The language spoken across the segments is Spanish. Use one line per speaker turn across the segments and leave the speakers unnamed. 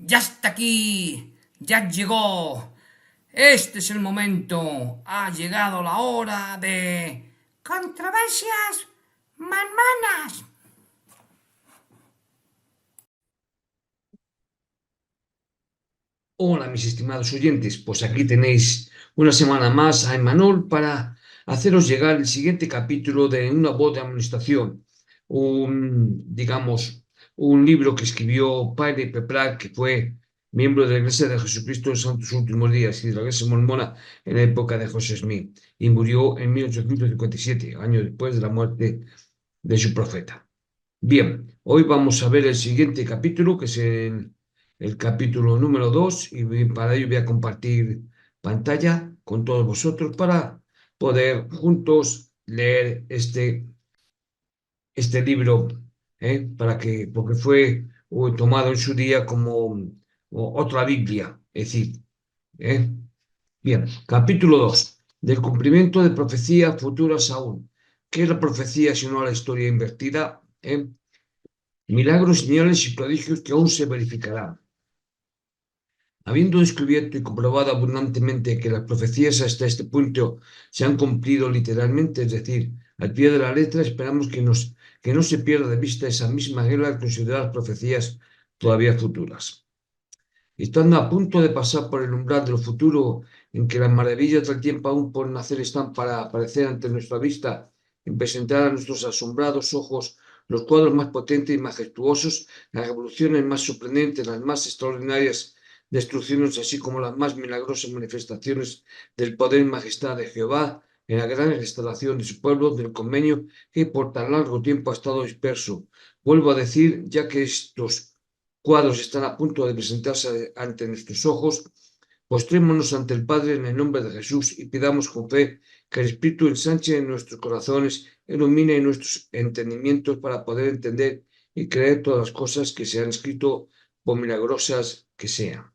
Ya está aquí, ya llegó. Este es el momento. Ha llegado la hora de controversias manmanas.
Hola, mis estimados oyentes. Pues aquí tenéis una semana más a Emmanuel para haceros llegar el siguiente capítulo de Una voz de amonestación, digamos, un libro que escribió Padre Peprak, que fue miembro de la Iglesia de Jesucristo en los Santos Últimos Días y de la Iglesia Mormona en la época de José Smith, y murió en 1857, año después de la muerte de su profeta. Bien, hoy vamos a ver el siguiente capítulo, que es el capítulo número 2 y para ello voy a compartir pantalla con todos vosotros para poder juntos leer este libro, porque fue tomado en su día como otra Biblia, es decir, ¿eh? Bien, capítulo 2 del cumplimiento de profecías futuras aún. ¿Qué es la profecía sino la historia invertida? Milagros, señales y prodigios que aún se verificarán. Habiendo descubierto y comprobado abundantemente que las profecías hasta este punto se han cumplido literalmente, es decir, al pie de la letra, esperamos que no se pierda de vista esa misma regla al considerar profecías todavía futuras. Estando a punto de pasar por el umbral de lo futuro, en que las maravillas del tiempo aún por nacer están para aparecer ante nuestra vista, en presentar a nuestros asombrados ojos los cuadros más potentes y majestuosos, las revoluciones más sorprendentes, las más extraordinarias destrucciones, así como las más milagrosas manifestaciones del poder y majestad de Jehová, en la gran restauración de su pueblo, del convenio que por tan largo tiempo ha estado disperso. Vuelvo a decir, ya que estos cuadros están a punto de presentarse ante nuestros ojos, postrémonos ante el Padre en el nombre de Jesús y pidamos con fe que el Espíritu ensanche en nuestros corazones, ilumine nuestros entendimientos para poder entender y creer todas las cosas que se han escrito, por milagrosas que sean.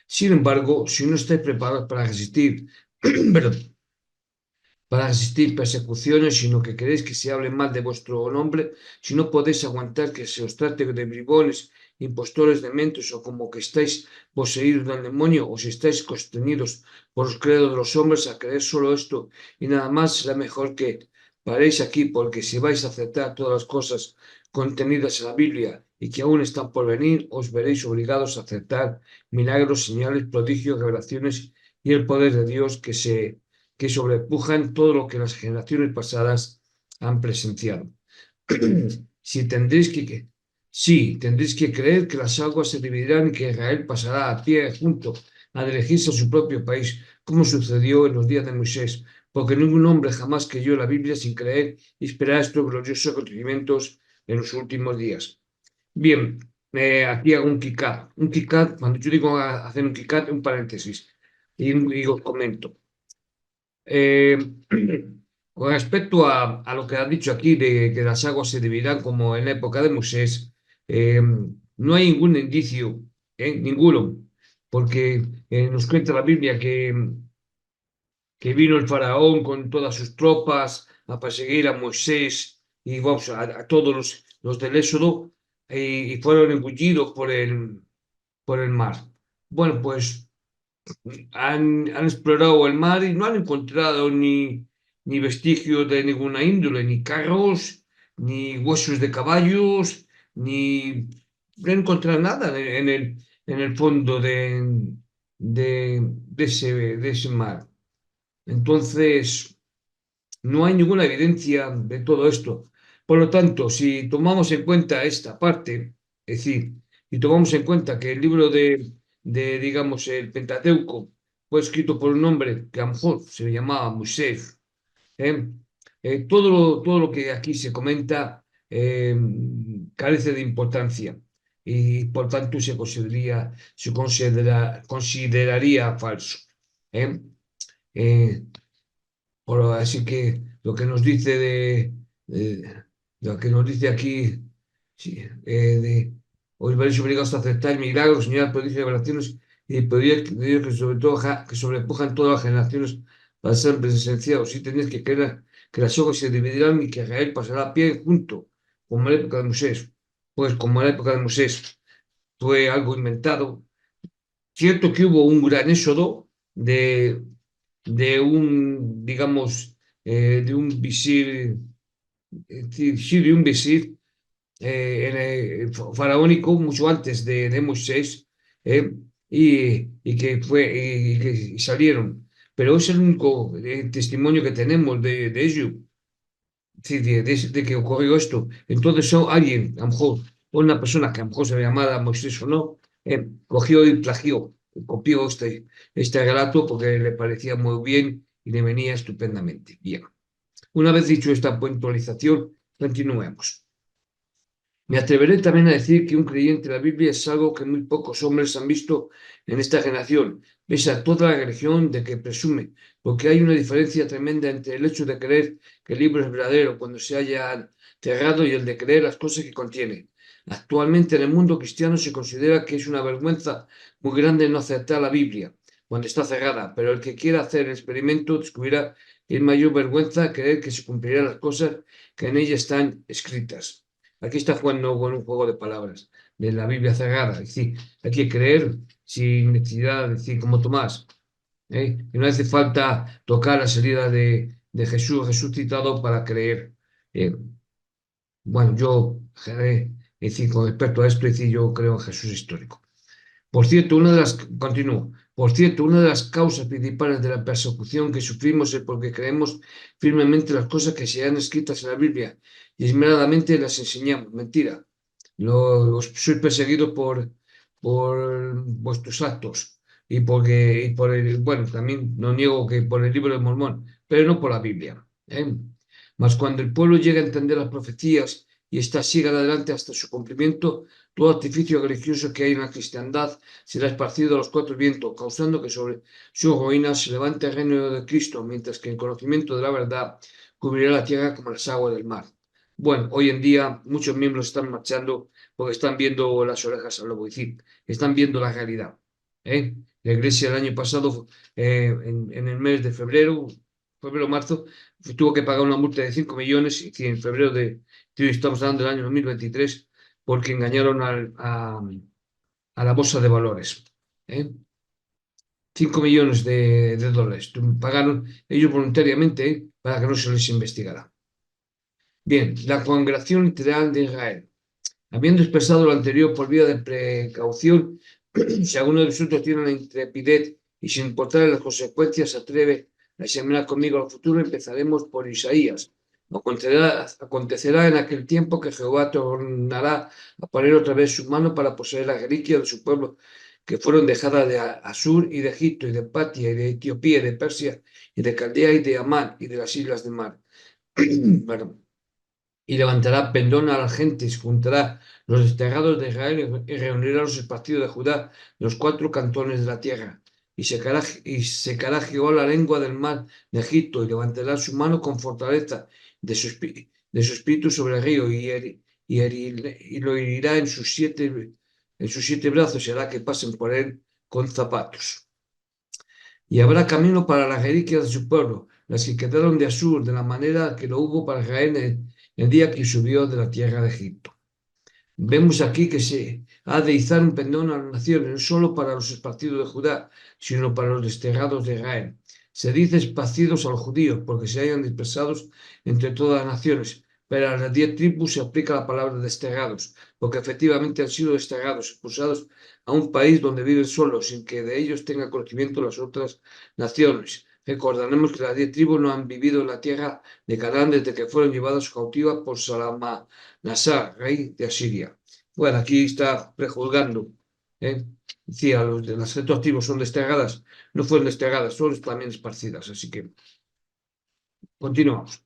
Sin embargo, si no estáis preparados para resistir, perdón, para resistir persecuciones, sino que queréis que se hable mal de vuestro nombre, si no podéis aguantar que se os trate de bribones, impostores de mentes, o como que estáis poseídos del demonio, o si estáis sostenidos por los credos de los hombres a creer solo esto y nada más, será mejor que paréis aquí, porque si vais a aceptar todas las cosas contenidas en la Biblia y que aún están por venir, os veréis obligados a aceptar milagros, señales, prodigios, revelaciones y el poder de Dios que sobrepujan todo lo que las generaciones pasadas han presenciado. Si tendréis que, sí, tendréis que creer que las aguas se dividirán y que Israel pasará a pie junto a dirigirse a su propio país, como sucedió en los días de Moisés, porque ningún hombre jamás creyó la Biblia sin creer y esperar estos gloriosos acontecimientos en los últimos días. Bien, aquí hago un kick-up. Un kick-up, cuando yo digo hacer un kick-up, un paréntesis, y os comento. Eh, con respecto a lo que has dicho aquí de que las aguas se dividirán como en la época de Moisés, no hay ningún indicio, ninguno, porque nos cuenta la Biblia que vino el faraón con todas sus tropas a perseguir a Moisés y vamos, a todos los del Éxodo y fueron engullidos por el mar. Bueno, pues han explorado el mar y no han encontrado ni vestigios de ninguna índole, ni carros, ni huesos de caballos, ni no han encontrado nada en el fondo de ese mar. Entonces, no hay ninguna evidencia de todo esto. Por lo tanto, si tomamos en cuenta esta parte, es decir, y tomamos en cuenta que el libro digamos, el Pentateuco fue escrito por un hombre que a lo mejor se llamaba Moisés, ¿eh? Todo lo que aquí se comenta carece de importancia y por tanto consideraría falso. ¿Eh? Eh, Así que lo que nos dice lo que nos dice aquí, sí, os veréis obligados a aceptar milagros, señales, prodigios, revelaciones y poderes de Dios que sobre todo que sobrepujan todas las generaciones para ser presenciados. Y tenéis que creer que las aguas se dividirán y que Israel pasará a pie junto, como en la época de Moisés. Pues como en la época de Moisés. fue algo inventado. Cierto que hubo un gran éxodo de un, digamos, de un visir, sí, de un visir faraónico mucho antes de Moisés, eh, y que y que salieron. Pero es el único testimonio que tenemos de ello, sí, de que ocurrió esto. Entonces, alguien, a lo mejor, una persona que a lo mejor se llamaba Moisés o no, cogió y plagió, copió este relato porque le parecía muy bien y le venía estupendamente. Bien, una vez dicho esta puntualización, continuemos. Me atreveré también a decir que un creyente de la Biblia es algo que muy pocos hombres han visto en esta generación, pese a toda la religión de que presume, porque hay una diferencia tremenda entre el hecho de creer que el libro es verdadero cuando se haya cerrado y el de creer las cosas que contiene. Actualmente en el mundo cristiano se considera que es una vergüenza muy grande no aceptar la Biblia cuando está cerrada, pero el que quiera hacer el experimento descubrirá que es mayor vergüenza creer que se cumplirán las cosas que en ella están escritas. Aquí está jugando con un juego de palabras de la Biblia cerrada. Es decir, hay que creer sin necesidad de decir como Tomás, que no hace falta tocar la salida de Jesús resucitado para creer. Eh, bueno, yo, es decir, con respecto a esto, es decir, yo creo en Jesús histórico. Por cierto, continúo. Por cierto, una de las causas principales de la persecución que sufrimos es porque creemos firmemente las cosas que se han escritas en la Biblia y esmeradamente las enseñamos. Mentira. Sois perseguidos por vuestros actos y por el, bueno, también no niego que por el libro de Mormón, pero no por la Biblia. Mas cuando el pueblo llega a entender las profecías y éstas sigan adelante hasta su cumplimiento, todo artificio religioso que hay en la cristiandad será esparcido a los cuatro vientos, causando que sobre su ruina se levante el reino de Cristo, mientras que el conocimiento de la verdad cubrirá la tierra como las aguas del mar. Bueno, hoy en día muchos miembros están marchando porque están viendo las orejas al lobo, es decir, están viendo la realidad. ¿eh? La iglesia el año pasado, en el mes de febrero-marzo, tuvo que pagar una multa de 5 millones, y en febrero estamos hablando del año 2023, porque engañaron a la bolsa de valores. ¿eh? 5 millones de dólares pagaron ellos voluntariamente para que no se les investigara. Bien, la congregación literal de Israel. Habiendo expresado lo anterior por vía de precaución, si alguno de vosotros tiene la intrepidez y sin importar las consecuencias se atreve a examinar conmigo al futuro, empezaremos por Isaías. Acontecerá en aquel tiempo que Jehová tornará a poner otra vez su mano para poseer las reliquias de su pueblo que fueron dejadas de Asur y de Egipto y de Patia y de Etiopía y de Persia y de Caldea y de Amán y de las islas del mar. Bueno, y levantará pendón a las gentes, juntará los desterrados de Israel y reunirá los esparcidos de Judá de los cuatro cantones de la tierra. Y secará Jehová la lengua del mar de Egipto y levantará su mano con fortaleza de su espíritu sobre el río y lo herirá en sus siete brazos y hará que pasen por él con zapatos. Y habrá camino para las reliquias de su pueblo, las que quedaron de Asur, de la manera que lo hubo para Israel el día que subió de la tierra de Egipto. Vemos aquí que se ha de izar un pendón a las naciones, no solo para los esparcidos de Judá, sino para los desterrados de Israel. Se dice esparcidos a los judíos, porque se hayan dispersados entre todas las naciones, pero a las 10 tribus se aplica la palabra desterrados, porque efectivamente han sido desterrados, expulsados a un país donde viven solos, sin que de ellos tenga conocimiento las otras naciones. Recordaremos que las 10 tribus no han vivido en la tierra de Canaán desde que fueron llevadas cautivas por Nasar, rey de Asiria. Bueno, aquí está prejuzgando. Decía, las otras tribus son desterradas, no fueron desterradas, son también esparcidas. Así que continuamos.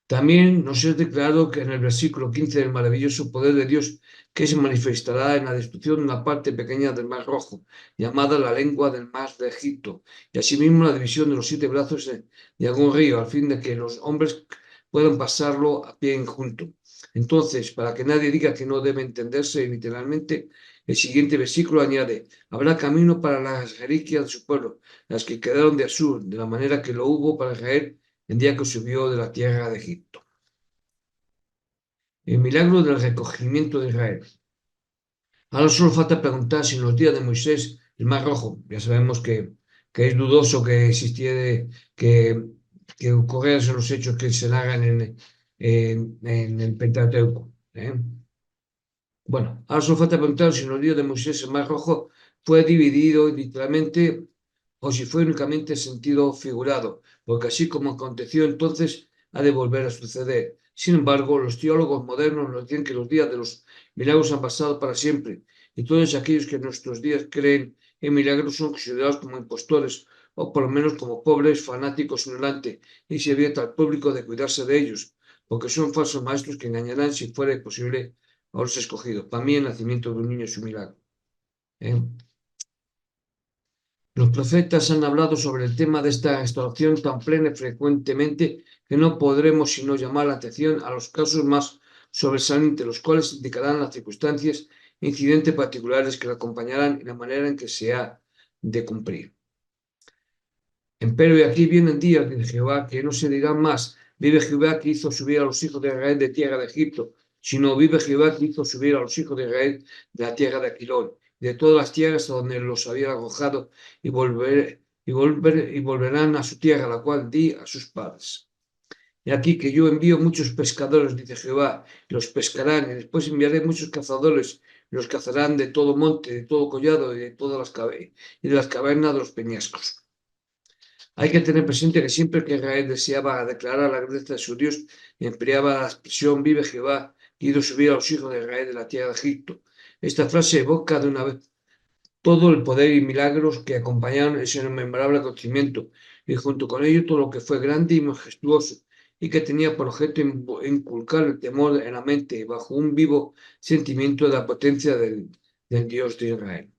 También nos es declarado que en el versículo 15 del maravilloso poder de Dios que se manifestará en la destrucción de una parte pequeña del mar rojo, llamada la lengua del mar de Egipto, y asimismo la división de los 7 brazos de algún río, al fin de que los hombres puedan pasarlo a pie junto. Entonces, para que nadie diga que no debe entenderse literalmente, el siguiente versículo añade: habrá camino para las reliquias de su pueblo, las que quedaron de Asur, de la manera que lo hubo para Israel el día que subió de la tierra de Egipto. El milagro del recogimiento de Israel. Ahora solo falta preguntar si en los días de Moisés el Mar Rojo, ya sabemos que es dudoso que existiera, que, que ocurrieran los hechos que se narran en el Pentateuco. ¿Eh? Bueno, ahora solo falta preguntar si en los días de Moisés el Mar Rojo fue dividido literalmente o si fue únicamente en sentido figurado, porque así como aconteció entonces, ha de volver a suceder. Sin embargo, los teólogos modernos nos dicen que los días de los milagros han pasado para siempre, y todos aquellos que en nuestros días creen en milagros son considerados como impostores, o por lo menos como pobres, fanáticos, ignorantes, y se advierte al público de cuidarse de ellos, porque son falsos maestros que engañarán si fuera posible a los escogidos. Para mí el nacimiento de un niño es un milagro. ¿Eh? Los profetas han hablado sobre el tema de esta restauración tan plena y frecuentemente que no podremos sino llamar la atención a los casos más sobresalientes, los cuales indicarán las circunstancias e incidentes particulares que la acompañarán y la manera en que se ha de cumplir. Empero y aquí vienen días, dice Jehová, que no se dirán más, vive Jehová que hizo subir a los hijos de Israel de tierra de Egipto, sino vive Jehová que hizo subir a los hijos de Israel de la tierra de Aquilón, de todas las tierras a donde los había arrojado, y volverán a su tierra, la cual di a sus padres. Y aquí que yo envío muchos pescadores, dice Jehová, y los pescarán, y después enviaré muchos cazadores, y los cazarán de todo monte, de todo collado, y de todas y de las cavernas de los peñascos. Hay que tener presente que siempre que Israel deseaba declarar la grandeza de su Dios, empleaba la expresión vive Jehová, que hizo subir a los hijos de Israel de la tierra de Egipto. Esta frase evoca de una vez todo el poder y milagros que acompañaron ese inmemorable acontecimiento, y junto con ello todo lo que fue grande y majestuoso, y que tenía por objeto inculcar el temor en la mente bajo un vivo sentimiento de la potencia del Dios de Israel.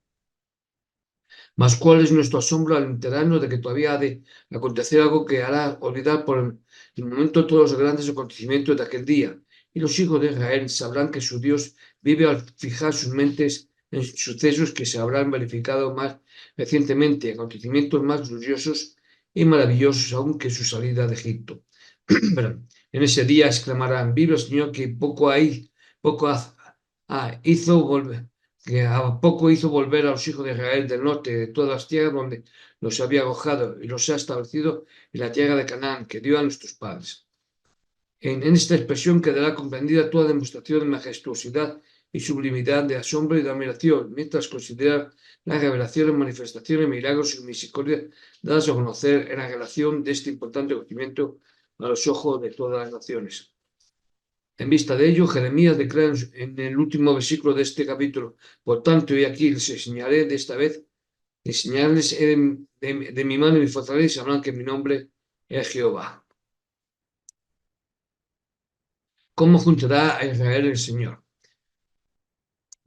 Mas cuál es nuestro asombro al enterarnos de que todavía ha de acontecer algo que hará olvidar por el momento todos los grandes acontecimientos de aquel día. Y los hijos de Israel sabrán que su Dios vive al fijar sus mentes en sucesos que se habrán verificado más recientemente, acontecimientos más gloriosos y maravillosos aún que su salida de Egipto. En ese día exclamarán, vive el Señor que hizo volver, que a poco hizo volver a los hijos de Israel del norte de todas las tierras donde los había arrojado y los ha establecido en la tierra de Canaán que dio a nuestros padres. En esta expresión quedará comprendida toda demostración de majestuosidad y sublimidad, de asombro y de admiración, mientras considerar las revelaciones, manifestaciones, milagros y misericordia dadas a conocer en la relación de este importante conocimiento a los ojos de todas las naciones. En vista de ello, Jeremías declara en el último versículo de este capítulo, por tanto, y aquí les enseñaré de esta vez, enseñarles de mi mano y mi fortaleza, y sabrán que mi nombre es Jehová. ¿Cómo juntará a Israel el Señor?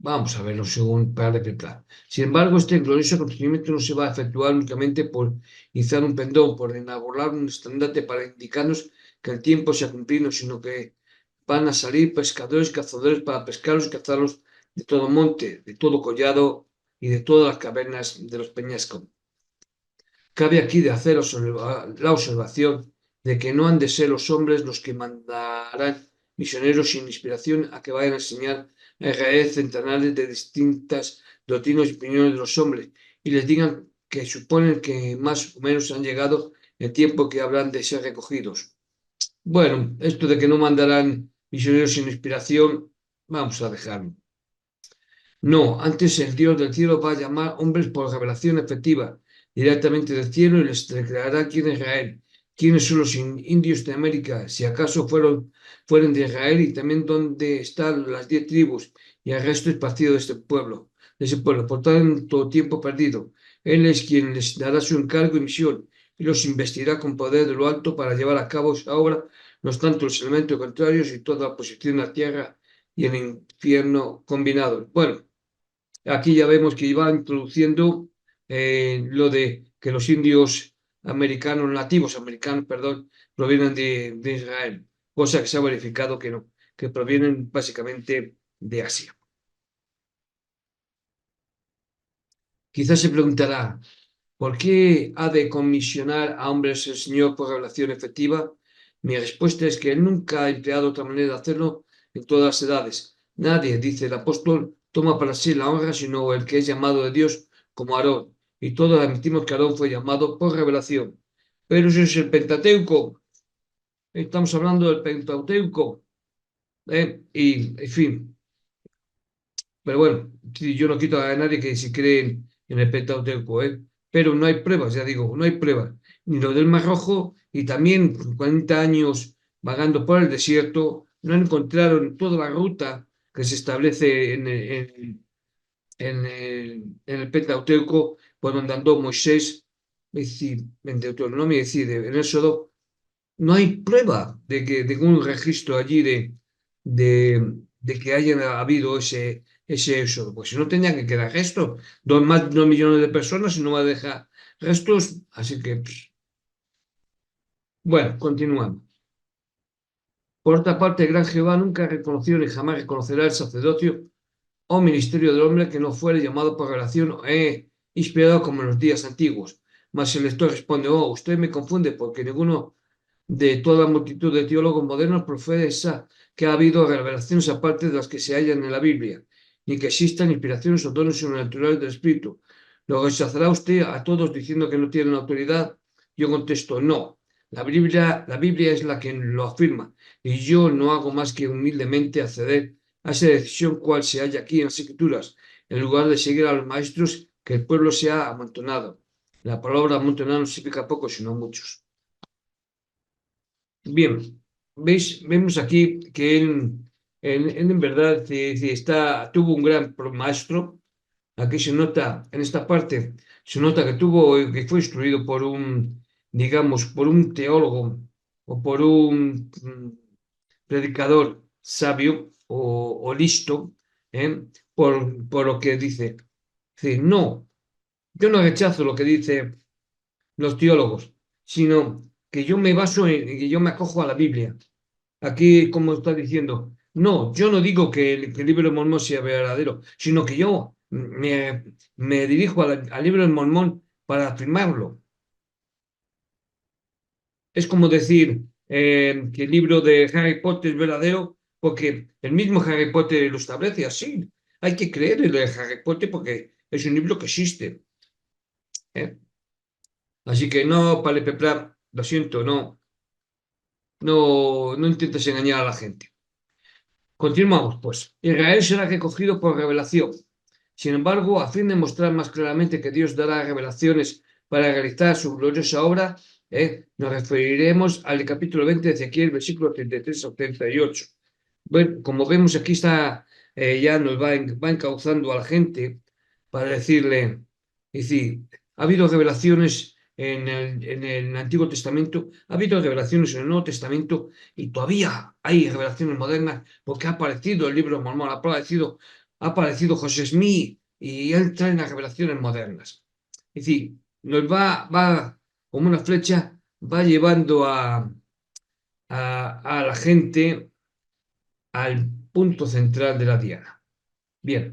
Vamos a verlo según para decretar. Sin embargo, este glorioso acontecimiento no se va a efectuar únicamente por izar un pendón, por enarbolar un estandarte para indicarnos que el tiempo se ha cumplido, sino que van a salir pescadores y cazadores para pescarlos y cazarlos de todo monte, de todo collado y de todas las cavernas de los peñascos. Cabe aquí de hacer la observación de que no han de ser los hombres los que mandarán misioneros sin inspiración a que vayan a enseñar a Israel centenares de distintas doctrinas y opiniones de los hombres y les digan que suponen que más o menos han llegado el tiempo que habrán de ser recogidos. Bueno, esto de que no mandarán misioneros sin inspiración, vamos a dejarlo. No, antes el Dios del cielo va a llamar hombres por revelación efectiva directamente del cielo y les declarará quién es Israel, quiénes son los indios de América, si acaso fueron de Israel y también dónde están las 10 tribus y el resto esparcido de ese pueblo, por tanto tiempo perdido. Él es quien les dará su encargo y misión y los investirá con poder de lo alto para llevar a cabo esa obra, no obstante los elementos contrarios y toda la oposición en la tierra y el infierno combinado. Bueno, aquí ya vemos que iba introduciendo lo de que los indios americanos, nativos americanos, perdón, provienen de Israel, cosa que se ha verificado que no, que provienen básicamente de Asia. Quizás se preguntará, ¿por qué ha de comisionar a hombres el Señor por revelación efectiva? Mi respuesta es que Él nunca ha empleado otra manera de hacerlo en todas las edades. Nadie, dice el apóstol, toma para sí la honra, sino el que es llamado de Dios como Aarón. Y todos admitimos que Aarón fue llamado por revelación. Pero eso es el Pentateuco. Estamos hablando del Pentateuco. Y, en fin, pero bueno, sí, yo no quito a nadie que si cree en el Pentateuco, pero no hay pruebas, ya digo, no hay pruebas. Ni lo del Mar Rojo, y también 40 años vagando por el desierto, no encontraron toda la ruta que se establece en el Pentateuco, por donde andó Moisés, es decir, en Deuteronomio, es decir, en Éxodo, no hay prueba de un registro allí de que haya habido ese éxodo. Pues si no tenía que quedar restos, más de 2 millones de personas y no va a dejar restos, así que, bueno, continuamos. Por otra parte, el gran Jehová nunca reconoció ni jamás reconocerá el sacerdocio o ministerio del hombre que no fuere llamado por relación inspirado como en los días antiguos. Mas el lector responde, oh, usted me confunde porque ninguno de toda la multitud de teólogos modernos profesa que ha habido revelaciones aparte de las que se hallan en la Biblia, ni que existan inspiraciones o dones sobrenaturales del Espíritu. ¿Lo rechazará usted a todos diciendo que no tienen autoridad? Yo contesto, no. La Biblia es la que lo afirma, y yo no hago más que humildemente acceder a esa decisión cual se halla aquí en las Escrituras, en lugar de seguir a los maestros que el pueblo se ha amontonado. La palabra amontonado no significa poco, sino muchos. Bien, veis, vemos aquí que él en verdad tuvo un gran maestro. Aquí se nota, en esta parte, se nota que fue instruido por digamos, por un teólogo o por un predicador sabio o listo, ¿eh? por lo que dice. Dice, no, yo no rechazo lo que dicen los teólogos, sino que yo me baso que yo me acojo a la Biblia. Aquí, como está diciendo, no, yo no digo que el libro de Mormón sea verdadero, sino que yo me dirijo al libro de Mormón para afirmarlo. Es como decir que el libro de Harry Potter es verdadero porque el mismo Harry Potter lo establece así. Hay que creer en el de Harry Potter porque es un libro que existe. ¿eh? Así que no, Pale Pepra, lo siento, no intentes engañar a la gente. Continuamos, pues. Israel será recogido por revelación. Sin embargo, a fin de mostrar más claramente que Dios dará revelaciones para realizar su gloriosa obra, nos referiremos al capítulo 20 de Ezequiel, versículos 33 a 38. Bueno, como vemos aquí está, ya nos va encauzando a la gente para decirle, es decir, ha habido revelaciones en el Antiguo Testamento, ha habido revelaciones en el Nuevo Testamento y todavía hay revelaciones modernas porque ha aparecido el libro de Mormón, ha aparecido José Smith y él trae las revelaciones modernas. Es decir, nos va como una flecha, va llevando a la gente al punto central de la diana. Bien,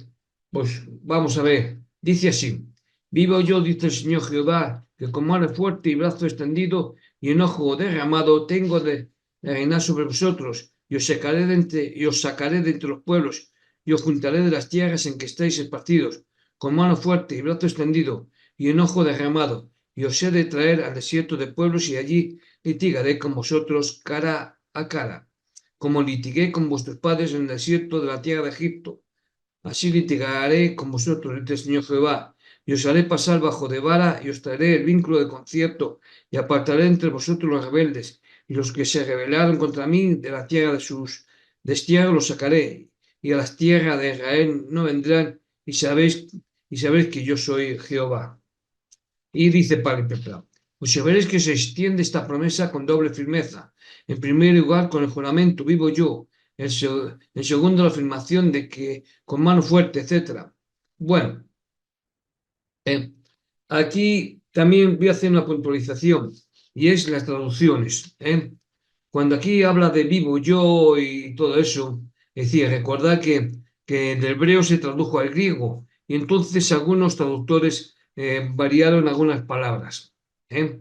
pues vamos a ver. Dice así, vivo yo, dice el Señor Jehová, que con mano fuerte y brazo extendido y enojo derramado tengo de reinar sobre vosotros, y os sacaré de entre los pueblos, y os juntaré de las tierras en que estáis esparcidos, con mano fuerte y brazo extendido y enojo derramado, y os he de traer al desierto de pueblos, y allí litigaré con vosotros cara a cara, como litigué con vuestros padres en el desierto de la tierra de Egipto. Así litigaré con vosotros, dice el Señor Jehová, y os haré pasar bajo de vara, y os traeré el vínculo de concierto, y apartaré entre vosotros los rebeldes, y los que se rebelaron contra mí de la tierra de sus destierros los sacaré, y a las tierras de Israel no vendrán, y sabéis que yo soy Jehová. Y dice Pepla, observaréis que se extiende esta promesa con doble firmeza. En primer lugar, con el juramento, vivo yo. En segundo, la afirmación de que con mano fuerte, etc. Bueno, aquí también voy a hacer una puntualización, y es las traducciones. Cuando aquí habla de vivo yo y todo eso, es decir, recordad que del hebreo se tradujo al griego, y entonces algunos traductores variaron algunas palabras. ¿eh?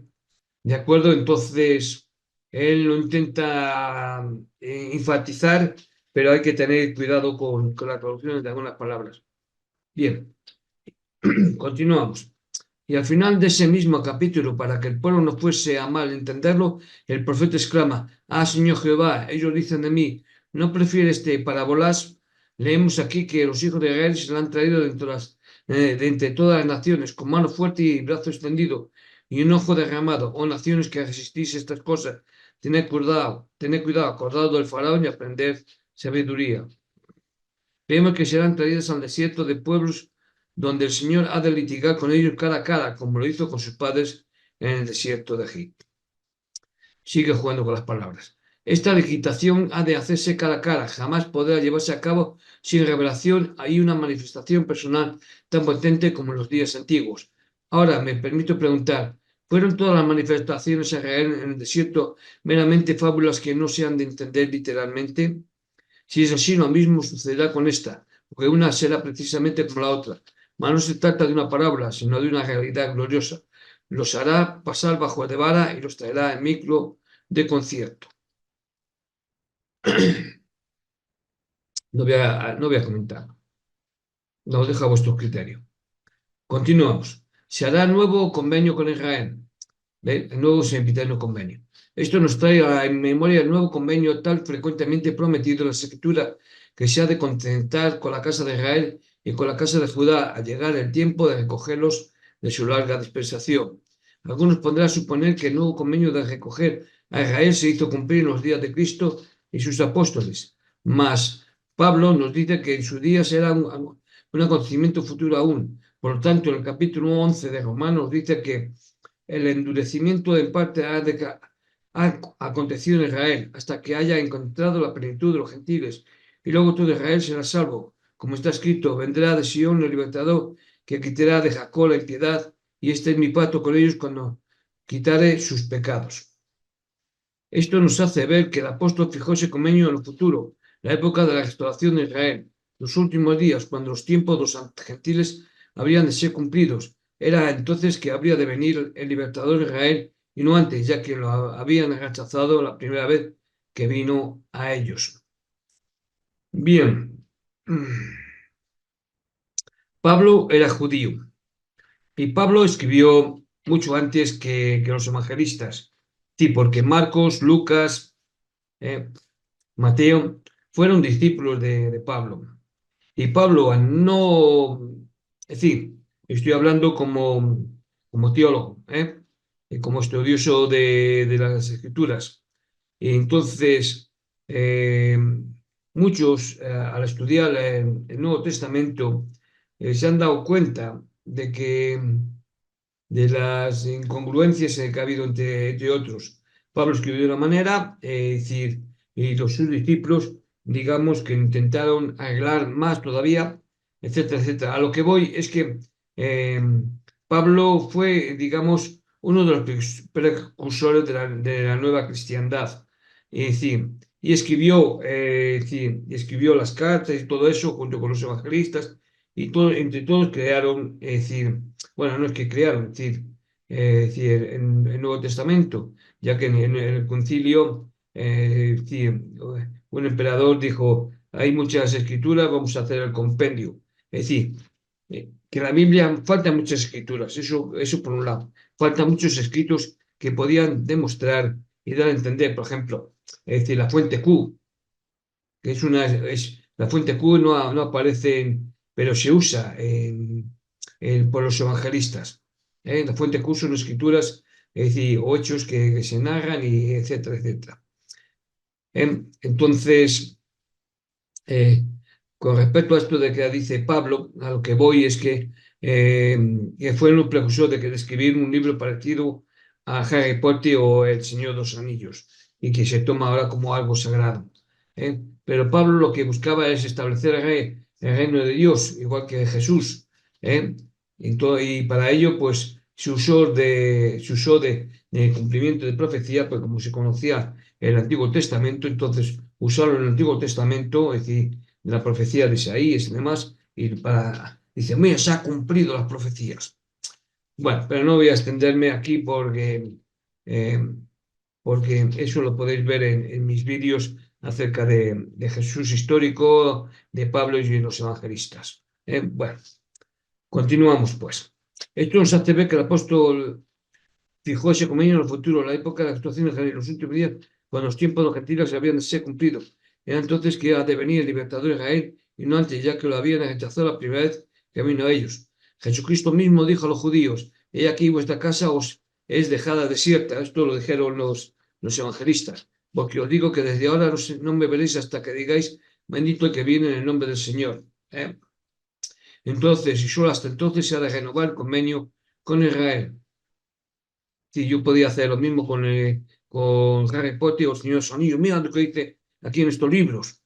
¿De acuerdo? Entonces, él lo intenta enfatizar, pero hay que tener cuidado con las traducciones de algunas palabras. Bien, continuamos. Y al final de ese mismo capítulo, para que el pueblo no fuese a mal entenderlo, el profeta exclama: Ah, Señor Jehová, ellos dicen de mí, ¿no prefiere este parábolas? Leemos aquí que los hijos de Israel se le han traído de entre todas las naciones, con mano fuerte y brazo extendido, y un ojo derramado. Oh, naciones que resistís estas cosas, tened cuidado, acordado del faraón y aprended sabiduría. Vemos que serán traídas al desierto de pueblos donde el Señor ha de litigar con ellos cara a cara, como lo hizo con sus padres en el desierto de Egipto. Sigue jugando con las palabras. Esta licitación ha de hacerse cara a cara, jamás podrá llevarse a cabo sin revelación y una manifestación personal tan potente como en los días antiguos. Ahora me permito preguntar, ¿fueron todas las manifestaciones a Israel en el desierto meramente fábulas que no se han de entender literalmente? Si es así, lo mismo sucederá con esta, porque una será precisamente como la otra. Mas no se trata de una parábola, sino de una realidad gloriosa. Los hará pasar bajo de vara y los traerá en micro de concierto. No voy a comentar. No deja vuestro criterio. Continuamos. Se hará nuevo convenio con Israel. ¿Ve? El nuevo sempiterno convenio. Esto nos trae en memoria el nuevo convenio tal frecuentemente prometido en la Escritura, que se ha de contentar con la casa de Israel y con la casa de Judá al llegar el tiempo de recogerlos de su larga dispersación. Algunos podrán suponer que el nuevo convenio de recoger a Israel se hizo cumplir en los días de Cristo y sus apóstoles, mas Pablo nos dice que en sus días era un acontecimiento futuro aún. Por lo tanto, en el capítulo 11 de Romanos dice que el endurecimiento en parte ha acontecido en Israel hasta que haya encontrado la plenitud de los gentiles, y luego todo Israel será salvo. Como está escrito, vendrá de Sion el libertador, que quitará de Jacob la impiedad, y este es mi pacto con ellos cuando quitare sus pecados. Esto nos hace ver que el apóstol fijó ese convenio en el futuro, la época de la restauración de Israel, los últimos días, cuando los tiempos de los gentiles habrían de ser cumplidos. Era entonces que habría de venir el libertador de Israel y no antes, ya que lo habían rechazado la primera vez que vino a ellos. Bien, Pablo era judío y Pablo escribió mucho antes que los evangelistas. Sí, porque Marcos, Lucas, Mateo fueron discípulos de Pablo. Y Pablo, al no, es decir, estoy hablando como teólogo, y como estudioso de las escrituras. Y entonces, eh, muchos al estudiar el Nuevo Testamento se han dado cuenta de las incongruencias que ha habido entre otros. Pablo escribió de una manera, es decir, y sus discípulos, digamos, que intentaron arreglar más todavía, etcétera, etcétera. A lo que voy es que eh, Pablo fue, digamos, uno de los precursores de la nueva cristiandad. Es decir, y escribió las cartas y todo eso junto con los evangelistas, y entre todos crearon, es decir, bueno, no es que crearon, es decir, en el Nuevo Testamento, ya que en el concilio, es decir, un emperador dijo, hay muchas escrituras, vamos a hacer el compendio. Es decir, que en la Biblia faltan muchas escrituras, eso por un lado. Faltan muchos escritos que podían demostrar y dar a entender, por ejemplo, es decir, la fuente Q, que la fuente Q no aparece, pero se usa por los evangelistas. La fuente Q son escrituras, es decir, o hechos que se narran, y etcétera, etcétera. Entonces, con respecto a esto de que dice Pablo, a lo que voy es que fue un precursor de escribir un libro parecido a Harry Potter o El Señor de los Anillos, y que se toma ahora como algo sagrado. Pero Pablo lo que buscaba es establecer el reino de Dios, igual que Jesús. Y para ello, pues, se usó de cumplimiento de profecía, pues como se conocía el Antiguo Testamento, entonces usaron el Antiguo Testamento, es decir, de la profecía de Isaías y demás, dice, mira, se han cumplido las profecías. Bueno, pero no voy a extenderme aquí eh, porque eso lo podéis ver en mis vídeos acerca de Jesús histórico, de Pablo y los evangelistas. Bueno, Continuamos, pues. Esto nos hace ver que el apóstol fijó ese convenio en el futuro, la época de la actuación de Israel, en los últimos días, cuando los tiempos de los gentiles habían de ser cumplidos. Era entonces que iba a devenir el libertador de Israel, y no antes, ya que lo habían rechazado la primera vez que vino a ellos. Jesucristo mismo dijo a los judíos: he aquí vuestra casa os es dejada desierta. Esto lo dijeron los evangelistas. Porque os digo que desde ahora no me veréis hasta que digáis: bendito el que viene en el nombre del Señor. Entonces, y solo hasta entonces, se ha de renovar el convenio con Israel. Sí, yo podía hacer lo mismo con Harry Potter o el Señor de los Anillos. Mira lo que dice aquí en estos libros.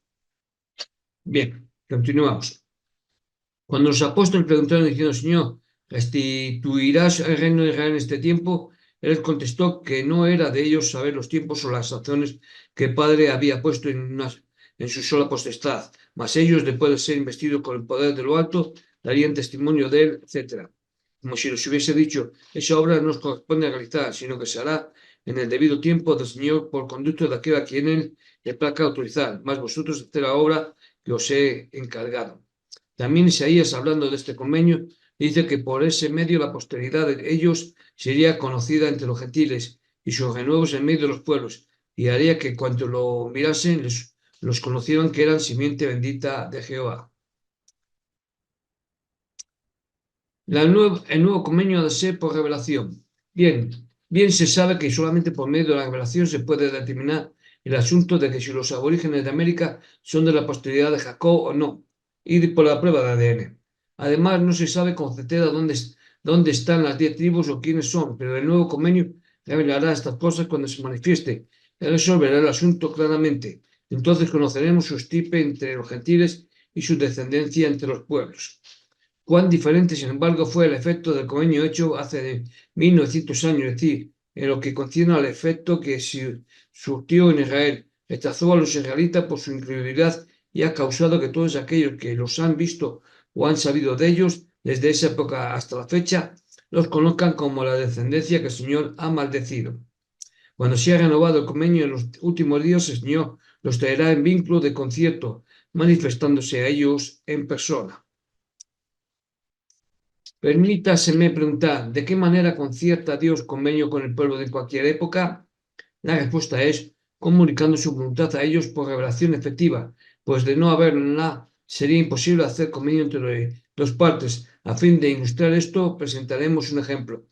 Bien, continuamos. Cuando los apóstoles preguntaron diciendo: Señor, ¿restituirás el reino de Israel en este tiempo? Él contestó que no era de ellos saber los tiempos o las acciones que el Padre había puesto en su sola potestad, mas ellos, después de ser investidos con el poder de lo alto, darían testimonio de él, etc. Como si les hubiese dicho: esa obra no os corresponde realizar, sino que se hará en el debido tiempo del Señor por conducto de aquel a quien él le plazca autorizar, más vosotros haced la obra que os he encargado. También Isaías, hablando de este convenio, dice que por ese medio la posteridad de ellos sería conocida entre los gentiles y sus renuevos en medio de los pueblos, y haría que cuando lo mirasen los conocieran que eran simiente bendita de Jehová. El nuevo convenio ha de ser por revelación. Bien se sabe que solamente por medio de la revelación se puede determinar el asunto de que si los aborígenes de América son de la posteridad de Jacob o no, y por la prueba de ADN. Además, no se sabe con certeza dónde están las 10 tribus o quiénes son, pero el nuevo convenio revelará estas cosas cuando se manifieste. Él resolverá el asunto claramente. Entonces conoceremos su estirpe entre los gentiles y su descendencia entre los pueblos. Cuán diferente, sin embargo, fue el efecto del convenio hecho hace 1900 años, es decir, en lo que concierne al efecto que surtió en Israel. Rechazó a los israelitas por su incredulidad y ha causado que todos aquellos que los han visto o han sabido de ellos desde esa época hasta la fecha los conozcan como la descendencia que el Señor ha maldecido. Cuando se ha renovado el convenio en los últimos días, el Señor los traerá en vínculo de concierto, manifestándose a ellos en persona. Permítaseme preguntar: ¿de qué manera concierta Dios convenio con el pueblo de cualquier época? La respuesta es comunicando su voluntad a ellos por revelación efectiva, pues de no haberla sería imposible hacer convenio entre dos partes. A fin de ilustrar esto, presentaremos un ejemplo.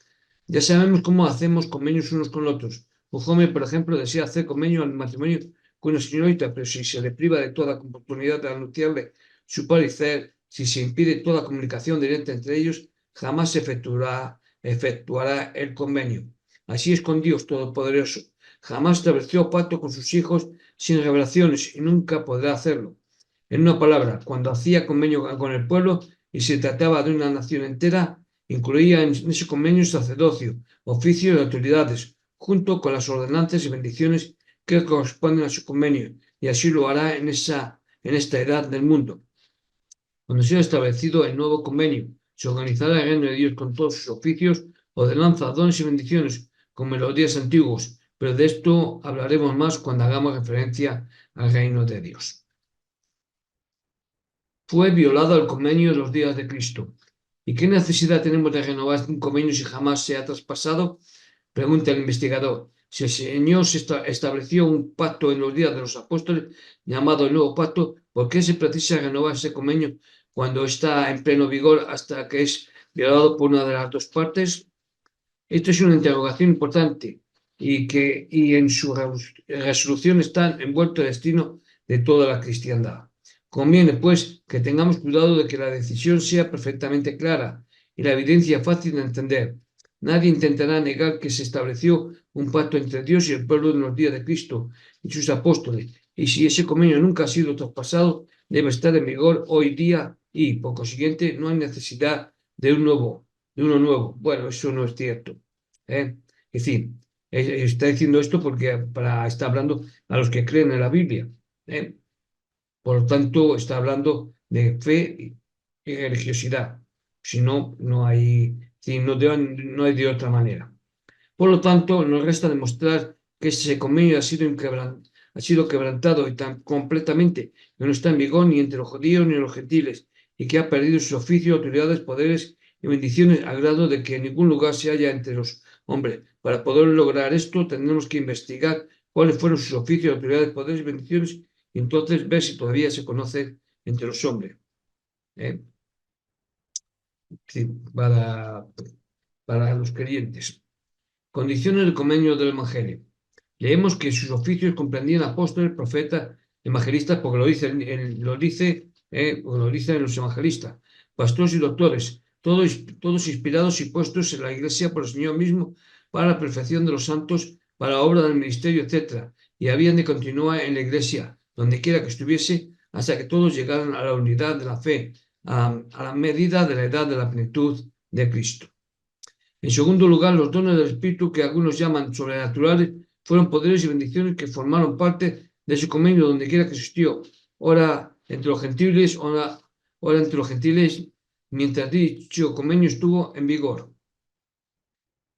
Ya sabemos cómo hacemos convenios unos con otros. Un joven, por ejemplo, desea hacer convenio al matrimonio con una señorita, pero si se le priva de toda oportunidad de anunciarle su parecer, si se impide toda comunicación directa entre ellos, jamás se efectuará el convenio. Así es con Dios Todopoderoso. Jamás estableció pacto con sus hijos sin revelaciones y nunca podrá hacerlo. En una palabra, cuando hacía convenio con el pueblo y se trataba de una nación entera, incluía en ese convenio sacerdocio, oficios y autoridades, junto con las ordenanzas y bendiciones que corresponden a su convenio, y así lo hará en esta edad del mundo. Cuando sea establecido el nuevo convenio, se organizará el reino de Dios con todos sus oficios, ordenanzas, dones y bendiciones, como en los días antiguos, pero de esto hablaremos más cuando hagamos referencia al reino de Dios. Fue violado el convenio en los días de Cristo. ¿Y qué necesidad tenemos de renovar un convenio si jamás se ha traspasado? Pregunta el investigador. Si el Señor estableció un pacto en los días de los apóstoles, llamado el Nuevo Pacto, ¿por qué se precisa renovar ese convenio cuando está en pleno vigor hasta que es violado por una de las dos partes? Esto es una interrogación importante y en su resolución está envuelto el destino de toda la cristiandad. Conviene, pues, que tengamos cuidado de que la decisión sea perfectamente clara y la evidencia fácil de entender. Nadie intentará negar que se estableció un pacto entre Dios y el pueblo en los días de Cristo y sus apóstoles, y si ese convenio nunca ha sido traspasado, debe estar en vigor hoy día y, por consiguiente, no hay necesidad de uno nuevo. Bueno, eso no es cierto. Es decir, está diciendo esto porque está hablando a los que creen en la Biblia. Por lo tanto, está hablando de fe y religiosidad. Si no, no hay, si no, no hay de otra manera. Por lo tanto, nos resta demostrar que ese convenio ha sido quebrantado y tan completamente que no está en vigor ni entre los judíos ni los gentiles, y que ha perdido sus oficios, autoridades, poderes y bendiciones al grado de que en ningún lugar se halla entre los hombres. Para poder lograr esto, tendremos que investigar cuáles fueron sus oficios, autoridades, poderes y bendiciones, y entonces ver si todavía se conoce entre los hombres. Sí, para los creyentes. Condiciones del convenio del Evangelio. Leemos que sus oficios comprendían apóstoles, profetas, evangelistas, porque lo dicen los evangelistas, pastores y doctores, todos inspirados y puestos en la iglesia por el Señor mismo para la perfección de los santos, para la obra del ministerio, etc. Y habían de continuar en la iglesia, donde quiera que estuviese, hasta que todos llegaran a la unidad de la fe, a la medida de la edad de la plenitud de Cristo. En segundo lugar, los dones del Espíritu, que algunos llaman sobrenaturales, fueron poderes y bendiciones que formaron parte de ese convenio donde quiera que existió, ora entre los gentiles, ora entre los gentiles, mientras dicho convenio estuvo en vigor.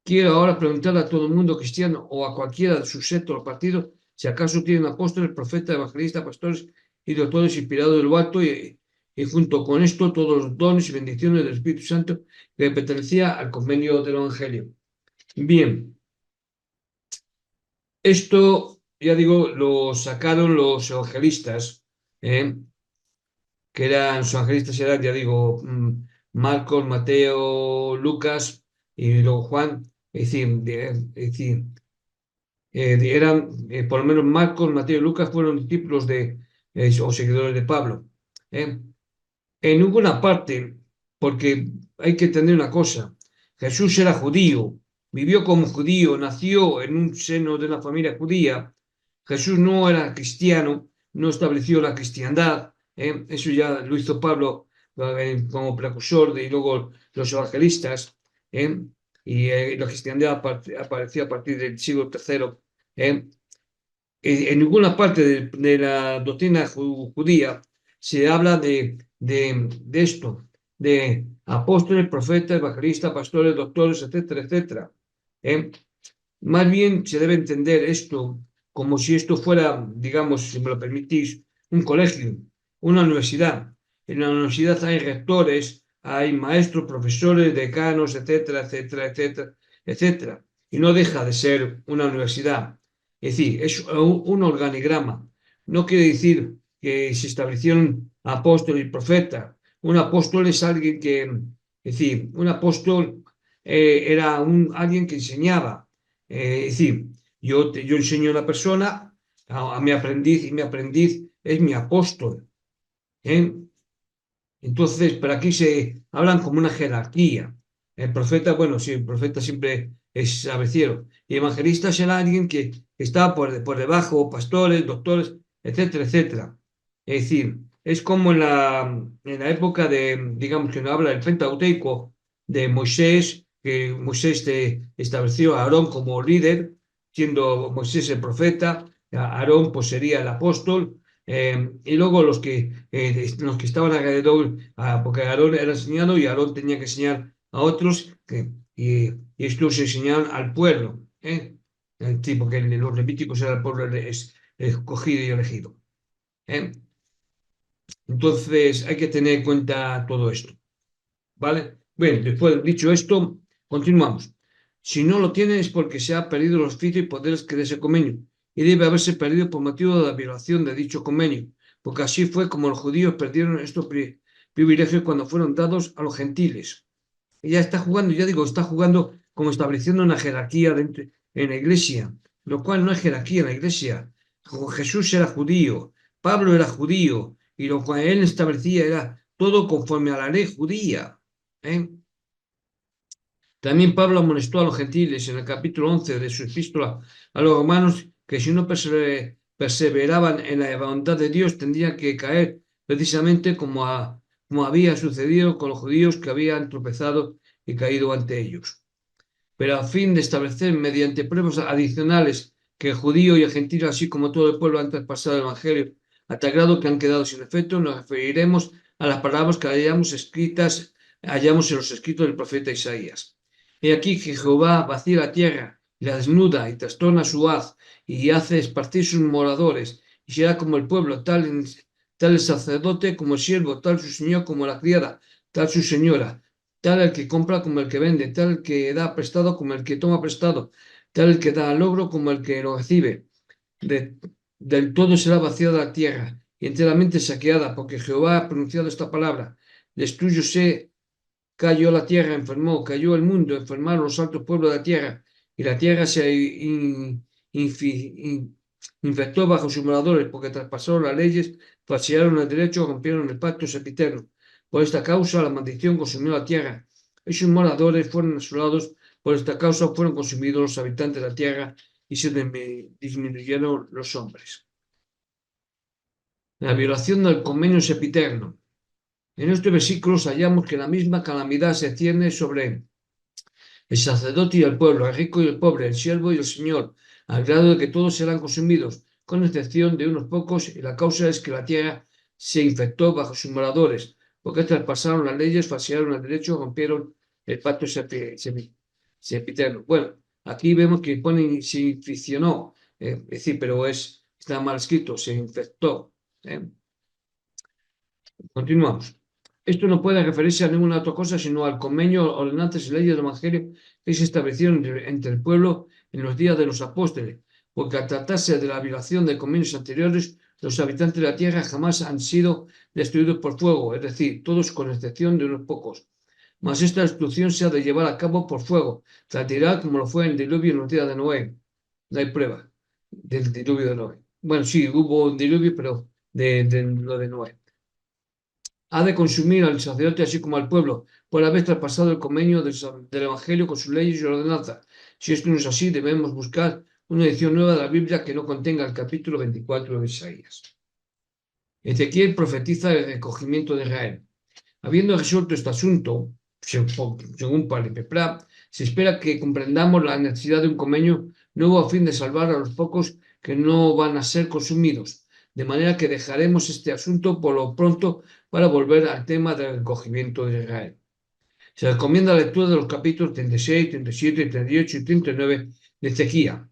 Quiero ahora preguntarle a todo el mundo cristiano o a cualquiera de sus sectos o partidos si acaso tienen apóstoles, profetas, evangelistas, pastores y doctores inspirados de lo alto y junto con esto todos los dones y bendiciones del Espíritu Santo que pertenecía al convenio del Evangelio. Bien, esto, ya digo, lo sacaron los evangelistas, que los evangelistas eran, ya digo, Marcos, Mateo, Lucas y luego Juan, es decir, eran, por lo menos Marcos, Mateo y Lucas fueron discípulos o seguidores de Pablo. En ninguna parte, porque hay que entender una cosa, Jesús era judío, vivió como judío, nació en un seno de una familia judía. Jesús no era cristiano, no estableció la cristiandad, eso ya lo hizo Pablo como precursor y luego los evangelistas, y la cristiandad apareció a partir del siglo III. En ninguna parte de la doctrina judía se habla de esto, de apóstoles, profetas, evangelistas, pastores, doctores, etcétera, etcétera. Más bien se debe entender esto como si esto fuera, digamos, si me lo permitís, un colegio, una universidad. En la universidad hay rectores, hay maestros, profesores, decanos, etcétera, etcétera, etcétera, etcétera. Y no deja de ser una universidad. Es decir, es un organigrama. No quiere decir que se establecieron apóstoles y profetas. Un apóstol es alguien que, es decir, un apóstol era alguien que enseñaba. Es decir, yo enseño a una persona, a mi aprendiz, y mi aprendiz es mi apóstol. Entonces, pero aquí se hablan como una jerarquía. El profeta, bueno, sí, el profeta siempre es sabeciero. Y evangelista será alguien que está por debajo, pastores, doctores, etcétera, etcétera. Es decir, es como en la época de, digamos, que no habla del Pentateuco de Moisés, que Moisés estableció a Aarón como líder, siendo Moisés el profeta, Aarón pues sería el apóstol, y luego los que estaban alrededor, porque Aarón era enseñado y Aarón tenía que enseñar a otros, y estos enseñaban al pueblo, sí, porque los levíticos era el pueblo escogido y elegido. Entonces hay que tener en cuenta todo esto, ¿vale? Bueno, después de dicho esto, continuamos. Si no lo tiene es porque se ha perdido los oficios y poderes que de ese convenio, y debe haberse perdido por motivo de la violación de dicho convenio, porque así fue como los judíos perdieron estos privilegios cuando fueron dados a los gentiles. Ella está jugando, ya digo, está jugando como estableciendo una jerarquía en la iglesia, lo cual no es jerarquía en la iglesia. Jesús era judío, Pablo era judío, y lo que él establecía era todo conforme a la ley judía. También Pablo amonestó a los gentiles en el capítulo 11 de su epístola a los romanos que si no perseveraban en la voluntad de Dios tendrían que caer precisamente como había sucedido con los judíos que habían tropezado y caído ante ellos. Pero a fin de establecer mediante pruebas adicionales que el judío y el gentil, así como todo el pueblo, han traspasado el Evangelio a tal grado que han quedado sin efecto, nos referiremos a las palabras que hallamos en los escritos del profeta Isaías. He aquí que Jehová vacía la tierra y la desnuda y trastorna su haz y hace esparcir sus moradores y será como el pueblo, tal tal el sacerdote como el siervo, tal su señor como la criada, tal su señora, tal el que compra como el que vende, tal el que da prestado como el que toma prestado, tal el que da al logro como el que lo recibe. Del todo será vaciada la tierra y enteramente saqueada, porque Jehová ha pronunciado esta palabra. Destruyóse, cayó la tierra, enfermó, cayó el mundo, enfermaron los altos pueblos de la tierra, y la tierra se infectó bajo sus moradores, porque traspasaron las leyes, falsearon el derecho, rompieron el pacto sempiterno. Por esta causa la maldición consumió la tierra, y sus moradores fueron asolados. Por esta causa fueron consumidos los habitantes de la tierra y se disminuyeron los hombres. La violación del convenio sempiterno. En estos versículos hallamos que la misma calamidad se cierne sobre el sacerdote y el pueblo, el rico y el pobre, el siervo y el señor, al grado de que todos serán consumidos, con excepción de unos pocos, y la causa es que la tierra se infectó bajo sus moradores, porque traspasaron las leyes, falsearon el derecho, rompieron el pacto sempiterno. Bueno, aquí vemos que ponen se inficionó, es decir, pero está mal escrito, se infectó. Continuamos. Esto no puede referirse a ninguna otra cosa sino al convenio, ordenanzas y leyes del Evangelio que se establecieron entre el pueblo en los días de los apóstoles, porque al tratarse de la violación de convenios anteriores, los habitantes de la tierra jamás han sido destruidos por fuego, es decir, todos con excepción de unos pocos. Mas esta destrucción se ha de llevar a cabo por fuego, tratará como lo fue en el diluvio en los días de Noé. No hay prueba del diluvio de Noé. Bueno, sí, hubo un diluvio, pero de lo de Noé. Ha de consumir al sacerdote así como al pueblo, por haber traspasado el convenio del Evangelio con sus leyes y ordenanzas. Si esto no es así, debemos buscar una edición nueva de la Biblia que no contenga el capítulo 24 de Isaías. Ezequiel profetiza el recogimiento de Israel. Habiendo resuelto este asunto, según Paripepra, se espera que comprendamos la necesidad de un convenio nuevo a fin de salvar a los pocos que no van a ser consumidos, de manera que dejaremos este asunto por lo pronto para volver al tema del recogimiento de Israel. Se recomienda la lectura de los capítulos 36, 37, 38 y 39 de Ezequiel.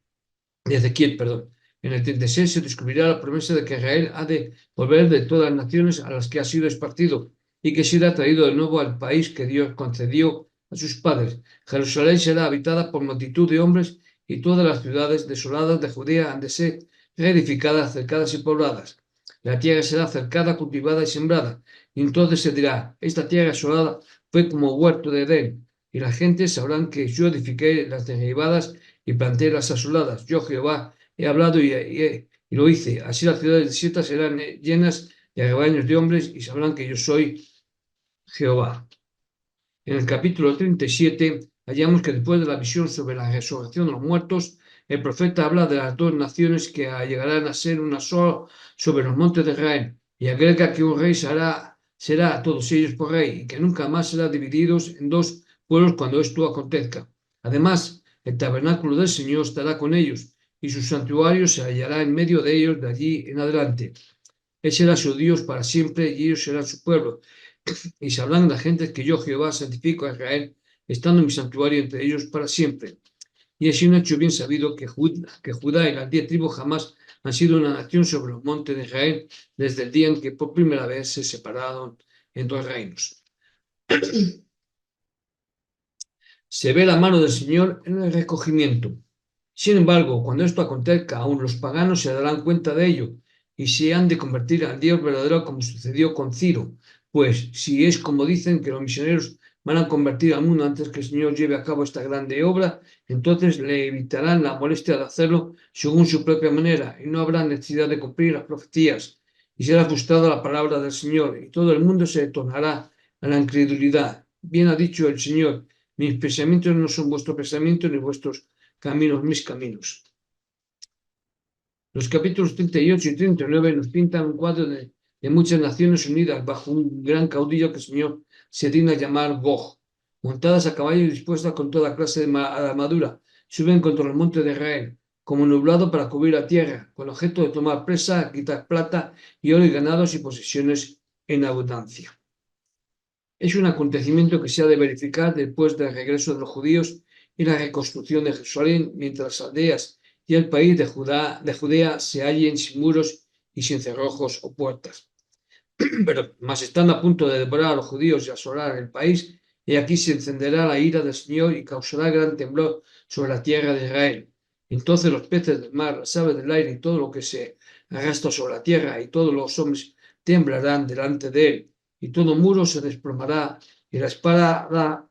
En el 36 se descubrirá la promesa de que Israel ha de volver de todas las naciones a las que ha sido esparcido y que será traído de nuevo al país que Dios concedió a sus padres. Jerusalén será habitada por multitud de hombres y todas las ciudades desoladas de Judea han de ser reedificadas, cercadas y pobladas. La tierra será cercada, cultivada y sembrada. Y entonces se dirá, esta tierra asolada fue como huerto de Edén, y las gentes sabrán que yo edifiqué las derribadas y planté las asoladas. Yo, Jehová, he hablado y lo hice. Así las ciudades desiertas serán llenas de rebaños de hombres y sabrán que yo soy Jehová. En el capítulo 37 hallamos que después de la visión sobre la resurrección de los muertos, el profeta habla de las dos naciones que llegarán a ser una sola sobre los montes de Israel, y agrega que un rey será a todos ellos por rey, y que nunca más serán divididos en dos pueblos cuando esto acontezca. Además, el tabernáculo del Señor estará con ellos, y su santuario se hallará en medio de ellos de allí en adelante. Él será su Dios para siempre, y ellos serán su pueblo. Y sabrán las gentes que yo, Jehová, santifico a Israel, estando en mi santuario entre ellos para siempre. Y es un hecho bien sabido que Judá y las 10 tribus jamás han sido una nación sobre los montes de Israel desde el día en que por primera vez se separaron en dos reinos. Se ve la mano del Señor en el recogimiento. Sin embargo, cuando esto acontezca, aún los paganos se darán cuenta de ello y se han de convertir al Dios verdadero como sucedió con Ciro. Pues si es como dicen que los misioneros van a convertir al mundo antes que el Señor lleve a cabo esta grande obra, entonces le evitarán la molestia de hacerlo según su propia manera y no habrá necesidad de cumplir las profecías y será frustrada la palabra del Señor y todo el mundo se tornará a la incredulidad. Bien ha dicho el Señor, mis pensamientos no son vuestros pensamientos ni vuestros caminos, mis caminos. Los capítulos 38 y 39 nos pintan un cuadro de muchas naciones unidas bajo un gran caudillo que el Señor se digna llamar Gog, montadas a caballo y dispuestas con toda clase de armadura, suben contra los montes de Israel, como nublado para cubrir la tierra, con objeto de tomar presa, quitar plata y oro y ganados y posesiones en abundancia. Es un acontecimiento que se ha de verificar después del regreso de los judíos y la reconstrucción de Jerusalén, mientras las aldeas y el país de Judea se hallen sin muros y sin cerrojos o puertas. Pero más están a punto de devorar a los judíos y asolar el país, y aquí se encenderá la ira del Señor y causará gran temblor sobre la tierra de Israel. Entonces los peces del mar, las aves del aire y todo lo que se arrastra sobre la tierra y todos los hombres temblarán delante de él, y todo muro se desplomará, y la espada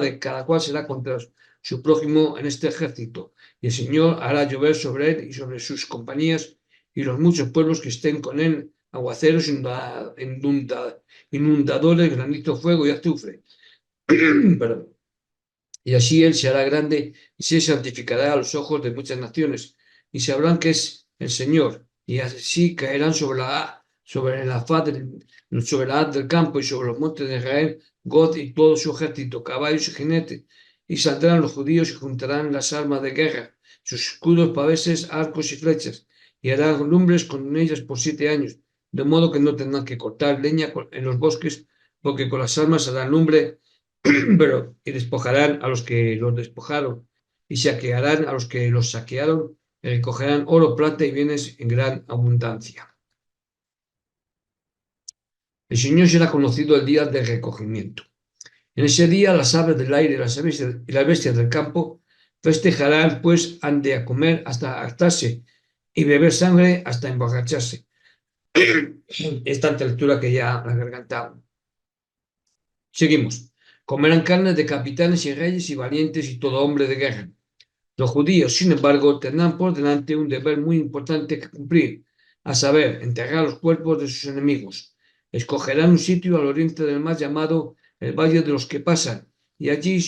de cada cual será contra su prójimo en este ejército. Y el Señor hará llover sobre él y sobre sus compañías y los muchos pueblos que estén con él, aguaceros, inundadores, granizo, fuego y azufre. Perdón. Y así él se hará grande y se santificará a los ojos de muchas naciones, y sabrán que es el Señor, y así caerán sobre la haz del campo y sobre los montes de Israel, God y todo su ejército, caballos y jinetes, y saldrán los judíos y juntarán las armas de guerra, sus escudos, paveses, arcos y flechas, y harán lumbres con ellas por 7 años, de modo que no tendrán que cortar leña en los bosques, porque con las armas harán lumbre y despojarán a los que los despojaron, y saquearán a los que los saquearon, y recogerán oro, plata y bienes en gran abundancia. El Señor será conocido el día del recogimiento. En ese día las aves del aire y las bestias del campo festejarán, pues han de comer hasta hartarse y beber sangre hasta emborracharse. Esta lectura que ya la garganta. Seguimos. Comerán carne de capitanes y reyes y valientes y todo hombre de guerra. Los judíos, sin embargo, tendrán por delante un deber muy importante que cumplir, a saber, enterrar los cuerpos de sus enemigos. Escogerán un sitio al oriente del mar llamado el Valle de los que pasan, y allí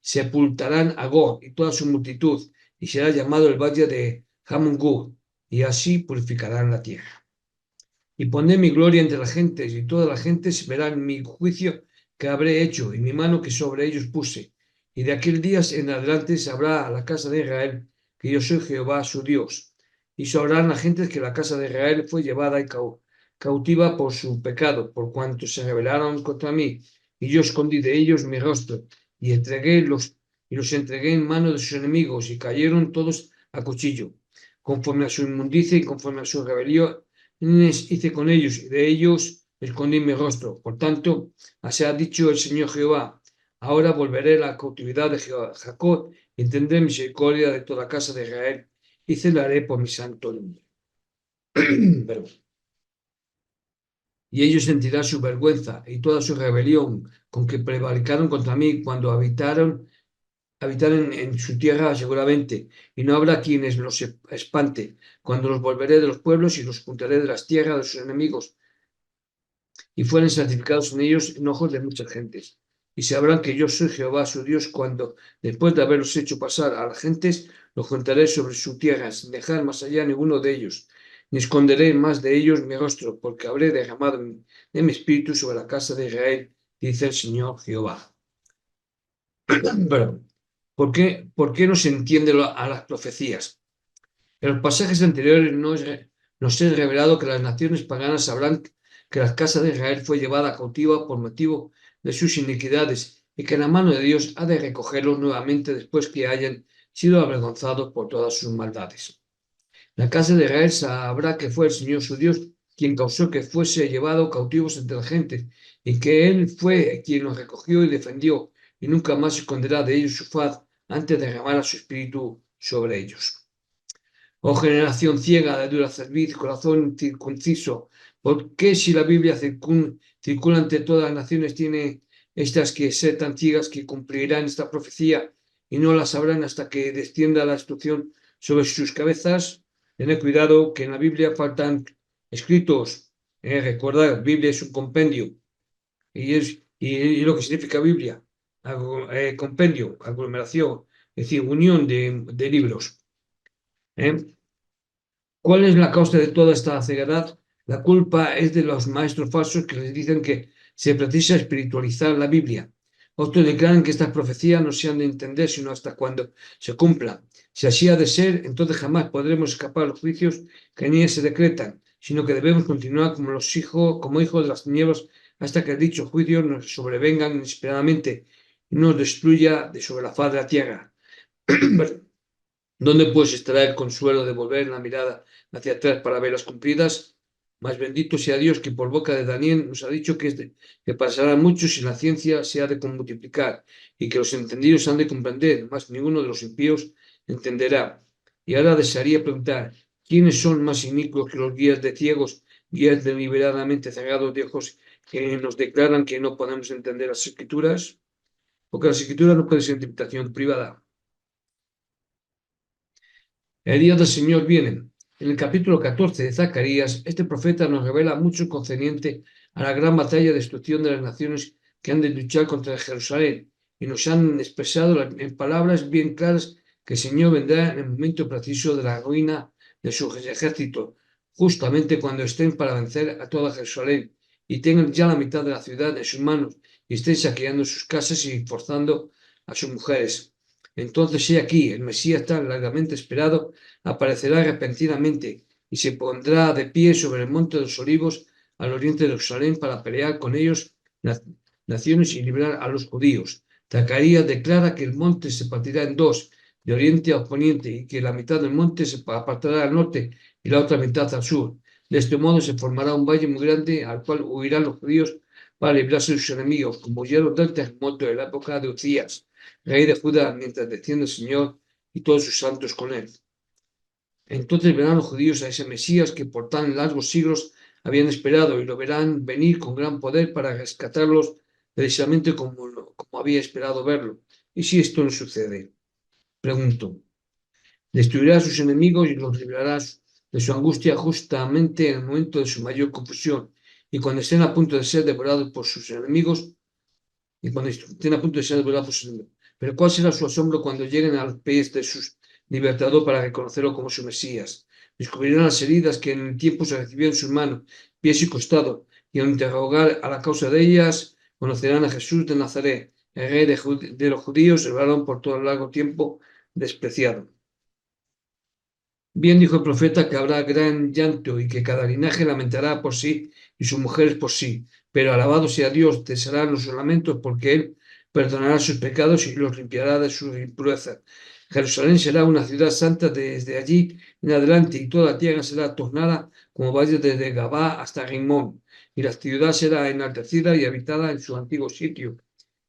sepultarán a Gog y toda su multitud, y será llamado el Valle de Hamon-Gug, y así purificarán la tierra. Y pondré mi gloria entre las gentes, y todas las gentes verán mi juicio que habré hecho, y mi mano que sobre ellos puse. Y de aquel día en adelante sabrá a la casa de Israel que yo soy Jehová su Dios. Y sabrán las gentes que la casa de Israel fue llevada y cautiva por su pecado, por cuanto se rebelaron contra mí. Y yo escondí de ellos mi rostro, y los entregué en mano de sus enemigos, y cayeron todos a cuchillo, conforme a su inmundicia y conforme a su rebelión hice con ellos, y de ellos escondí mi rostro. Por tanto, así ha dicho el Señor Jehová: ahora volveré a la cautividad de Jacob, y tendré misericordia de toda casa de Israel, y celaré por mi santo nombre. Y ellos sentirán su vergüenza y toda su rebelión con que prevaricaron contra mí cuando habitaron en su tierra seguramente, y no habrá quienes los espante, cuando los volveré de los pueblos y los juntaré de las tierras de sus enemigos, y fueren santificados en ellos en ojos de muchas gentes. Y sabrán que yo soy Jehová su Dios cuando, después de haberlos hecho pasar a las gentes, los juntaré sobre su tierra, sin dejar más allá ninguno de ellos, ni esconderé más de ellos mi rostro, porque habré derramado de mi espíritu sobre la casa de Israel, dice el Señor Jehová. Perdón. ¿Por qué no se entiende a las profecías? En los pasajes anteriores nos es revelado que las naciones paganas sabrán que la casa de Israel fue llevada cautiva por motivo de sus iniquidades y que la mano de Dios ha de recogerlos nuevamente después que hayan sido avergonzados por todas sus maldades. La casa de Israel sabrá que fue el Señor su Dios quien causó que fuese llevado cautivos entre la gente, y que Él fue quien los recogió y defendió, y nunca más esconderá de ellos su faz antes de derramar a su espíritu sobre ellos. Oh generación ciega de dura cerviz, corazón circunciso, ¿por qué si la Biblia circula ante todas las naciones tiene estas que ser tan ciegas que cumplirán esta profecía y no la sabrán hasta que descienda la instrucción sobre sus cabezas? Tened cuidado que en la Biblia faltan escritos. Recordad, Biblia es un compendio y lo que significa Biblia, compendio, aglomeración, es decir, unión de libros. ¿Cuál es la causa de toda esta ceguedad? La culpa es de los maestros falsos que les dicen que se precisa espiritualizar la Biblia. Otros declaran que estas profecías no se han de entender sino hasta cuando se cumplan. Si así ha de ser, entonces jamás podremos escapar a los juicios que en ellas se decretan, sino que debemos continuar como hijos de las tinieblas hasta que el dicho juicio nos sobrevengan inesperadamente y nos destruya de sobre la faz de la tierra. ¿Dónde pues estará el consuelo de volver la mirada hacia atrás para verlas cumplidas? Mas bendito sea Dios que por boca de Daniel nos ha dicho que pasarán muchos y la ciencia se ha de multiplicar y que los entendidos han de comprender, mas ninguno de los impíos entenderá. Y ahora desearía preguntar, ¿quiénes son más inicuos que los guías de ciegos, guías deliberadamente cegados de ojos que nos declaran que no podemos entender las escrituras? Porque las escrituras no pueden ser interpretación privada. El día del Señor viene. En el capítulo 14 de Zacarías, este profeta nos revela mucho concerniente a la gran batalla de destrucción de las naciones que han de luchar contra Jerusalén y nos han expresado en palabras bien claras que el Señor vendrá en el momento preciso de la ruina de su ejército, justamente cuando estén para vencer a toda Jerusalén y tengan ya la mitad de la ciudad en sus manos y estén saqueando sus casas y forzando a sus mujeres. Entonces, he aquí, el Mesías tan largamente esperado aparecerá repentinamente y se pondrá de pie sobre el monte de los olivos al oriente de Jerusalén para pelear con ellos naciones y librar a los judíos. Zacarías declara que el monte se partirá en dos, de oriente a poniente, y que la mitad del monte se apartará al norte y la otra mitad al sur. De este modo se formará un valle muy grande al cual huirán los judíos para librarse de sus enemigos, como ya lo del terremoto de la época de Uzías, rey de Judá, mientras desciende el Señor y todos sus santos con él. Entonces verán los judíos a ese Mesías que por tan largos siglos habían esperado y lo verán venir con gran poder para rescatarlos precisamente como había esperado verlo. ¿Y si esto no sucede? Pregunto. Destruirá a sus enemigos y los librará de su angustia justamente en el momento de su mayor confusión. Y cuando estén a punto de ser devorados por sus enemigos, y cuando estén a punto de ser devorados por sus enemigos. Pero ¿cuál será su asombro cuando lleguen al pies de su libertador para reconocerlo como su Mesías? Descubrirán las heridas que en el tiempo se recibieron en sus manos, pies y costado, y al interrogar a la causa de ellas, conocerán a Jesús de Nazaret, el rey de los judíos, el varón por todo el largo tiempo despreciado. Bien dijo el profeta que habrá gran llanto y que cada linaje lamentará por sí y sus mujeres por sí. Pero alabado sea Dios, cesarán los lamentos porque Él perdonará sus pecados y los limpiará de su impureza. Jerusalén será una ciudad santa desde allí en adelante y toda la tierra será tornada como valle desde Gabá hasta Rimón. Y la ciudad será enaltecida y habitada en su antiguo sitio.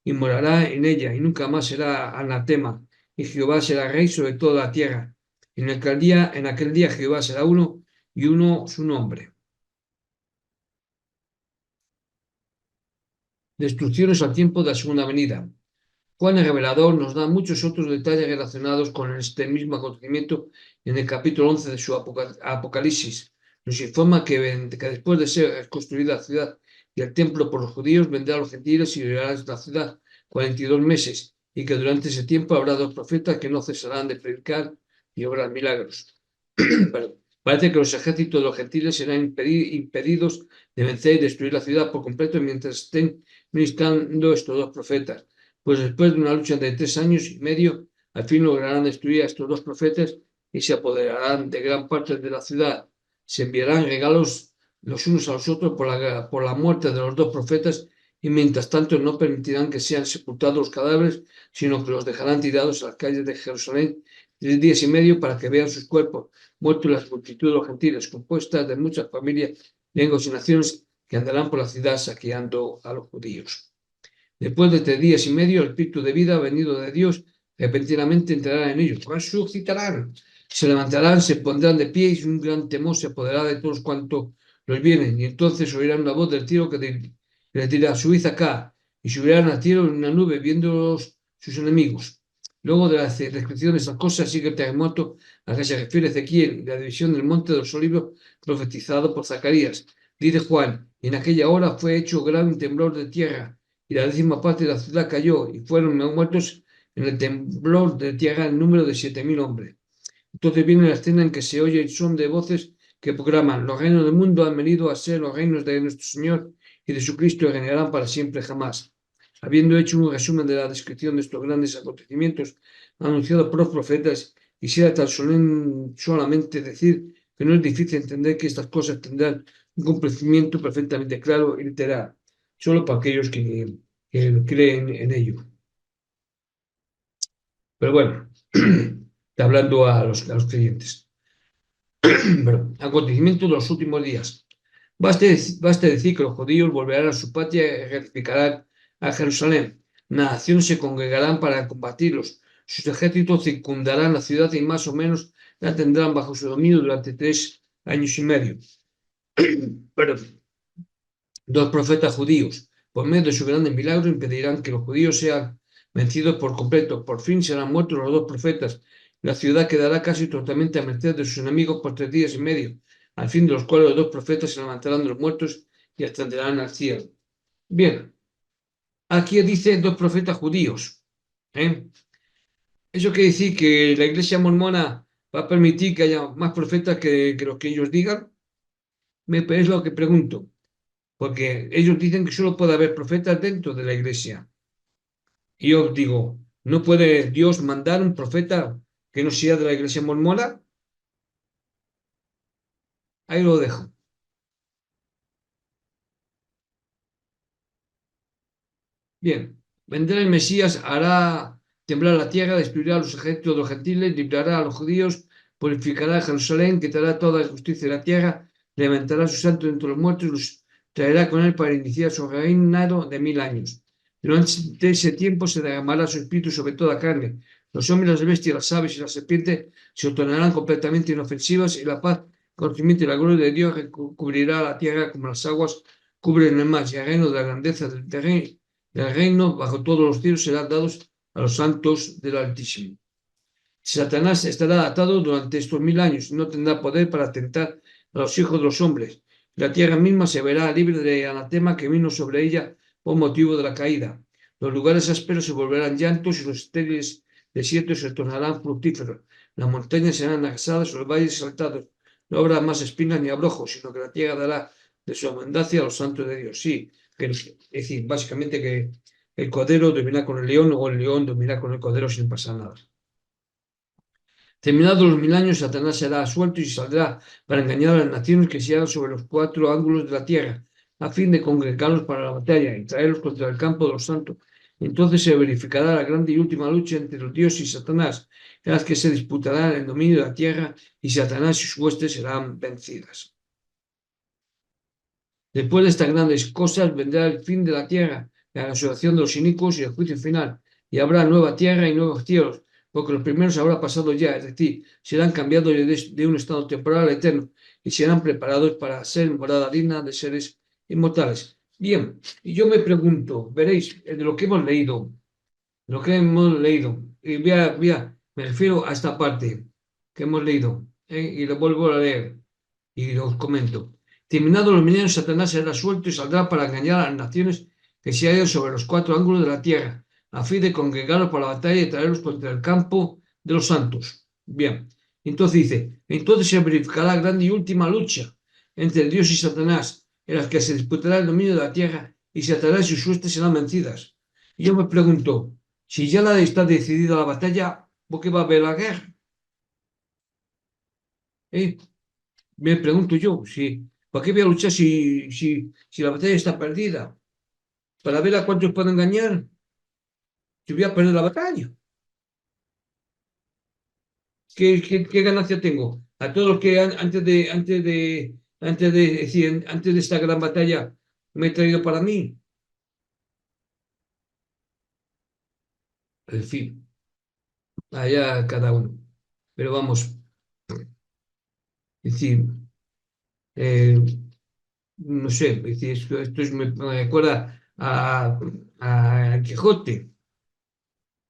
Y morará en ella y nunca más será anatema. Y Jehová será rey sobre toda la tierra. En aquel día Jehová será uno y uno su nombre. Destrucciones al tiempo de la segunda venida. Juan el Revelador nos da muchos otros detalles relacionados con este mismo acontecimiento en el capítulo 11 de su Apocalipsis. Nos informa que después de ser reconstruida la ciudad y el templo por los judíos, vendrán los gentiles y vivirán la ciudad 42 meses, y que durante ese tiempo habrá dos profetas que no cesarán de predicar y obrar milagros. Parece que los ejércitos de los gentiles serán impedidos de vencer y destruir la ciudad por completo mientras estén ministrando estos dos profetas. Pues después de una lucha de 3 años y medio, al fin lograrán destruir a estos dos profetas y se apoderarán de gran parte de la ciudad. Se enviarán regalos los unos a los otros por la muerte de los dos profetas y mientras tanto no permitirán que sean sepultados los cadáveres, sino que los dejarán tirados a las calles de Jerusalén 3 días y medio para que vean sus cuerpos muertos las multitud de los gentiles, compuestas de muchas familias, lenguas y naciones que andarán por la ciudad saqueando a los judíos. Después de 3 días y medio, el espíritu de vida venido de Dios repentinamente entrará en ellos. Resucitarán, se levantarán, se pondrán de pie y un gran temor se apoderará de todos cuantos los vienen. Y entonces oirán una voz del cielo que les dirá: subid acá. Y subirán al cielo en una nube, viéndolos sus enemigos. Luego de la descripción de esas cosas, sigue el terremoto a que se refiere Ezequiel y la división del monte de los olivos profetizado por Zacarías. Dice Juan: y en aquella hora fue hecho gran temblor de tierra y la 10ª parte de la ciudad cayó, y fueron muertos en el temblor de tierra el número de 7.000 hombres. Entonces viene la escena en que se oye el son de voces que proclaman: los reinos del mundo han venido a ser los reinos de nuestro Señor y de su Cristo, y reinarán para siempre jamás. Habiendo hecho un resumen de la descripción de estos grandes acontecimientos anunciados por los profetas, quisiera tan solamente decir que no es difícil entender que estas cosas tendrán un cumplimiento perfectamente claro y literal, solo para aquellos que creen en ello. Pero bueno, hablando a los creyentes. Bueno, acontecimientos de los últimos días. Baste decir que los judíos volverán a su patria y reedificarán a Jerusalén. Naciones se congregarán para combatirlos. Sus ejércitos circundarán la ciudad y más o menos la tendrán bajo su dominio durante 3 años y medio. Pero dos profetas judíos, por medio de su grande milagro, impedirán que los judíos sean vencidos por completo. Por fin serán muertos los dos profetas. La ciudad quedará casi totalmente a merced de sus enemigos por 3 días y medio, al fin de los cuales los dos profetas se levantarán de los muertos y ascenderán al cielo. Bien, aquí dice dos profetas judíos. ¿eh? Eso quiere decir que la iglesia mormona va a permitir que haya más profetas que los que ellos digan. Es lo que pregunto, porque ellos dicen que solo puede haber profetas dentro de la iglesia. Y yo digo, ¿no puede Dios mandar un profeta que no sea de la iglesia mormona? Ahí lo dejo. Bien, vendrá el Mesías, hará temblar la tierra, destruirá a los ejércitos de los gentiles, librará a los judíos, purificará a Jerusalén, quitará toda la justicia de la tierra, levantará a sus santos entre los muertos y los traerá con él para iniciar su reinado de 1000 años. Durante ese tiempo se derramará su espíritu sobre toda carne. Los hombres, las bestias, las aves y las serpientes se tornarán completamente inofensivas y la paz, el conocimiento y la gloria de Dios cubrirá la tierra como las aguas cubren el mar, y el reino de la grandeza del reino bajo todos los cielos serán dados a los santos del Altísimo. Satanás estará atado durante estos 1000 años y no tendrá poder para tentar a los hijos de los hombres. La tierra misma se verá libre de anatema que vino sobre ella por motivo de la caída. Los lugares ásperos se volverán llantos y los estériles desiertos se tornarán fructíferos. Las montañas serán arrasadas, los valles saltados. No habrá más espinas ni abrojos, sino que la tierra dará de su abundancia a los santos de Dios. Sí, es decir, básicamente que el cordero dormirá con el león o el león dormirá con el cordero sin pasar nada. Terminados los 1000 años, Satanás será suelto y saldrá para engañar a las naciones que se hallan sobre los 4 ángulos de la tierra, a fin de congregarlos para la batalla y traerlos contra el campo de los santos. Entonces se verificará la grande y última lucha entre los dioses y Satanás, en las que se disputarán el dominio de la tierra y Satanás y sus huestes serán vencidas. Después de estas grandes cosas vendrá el fin de la tierra, la resurrección de los inicuos y el juicio final, y habrá nueva tierra y nuevos cielos, porque los primeros habrá pasado ya, es decir, serán cambiados de un estado temporal a eterno y serán preparados para ser morada digna de seres inmortales. Bien, y yo me pregunto, veréis, de lo que hemos leído, y me refiero a esta parte que hemos leído, y lo vuelvo a leer y os comento. Terminados los milenios, Satanás será suelto y saldrá para engañar a las naciones que se hallan sobre los 4 ángulos de la tierra, a fin de congregarlos para la batalla y traerlos contra el campo de los santos. Bien, entonces dice, entonces se verificará grande y última lucha entre Dios y Satanás, en la que se disputará el dominio de la tierra y Satanás y sus huestes serán vencidas. Y yo me pregunto, si ya está decidida la batalla, ¿por qué va a haber la guerra? ¿Eh? Me pregunto yo, ¿para qué voy a luchar si la batalla está perdida? ¿Para ver a cuántos puedo engañar? Si voy a perder la batalla. ¿Qué ganancia tengo? A todos los que antes de esta gran batalla me he traído para mí. En fin, allá cada uno. Pero vamos, es decir, eh, no sé, es decir, me recuerda a Quijote.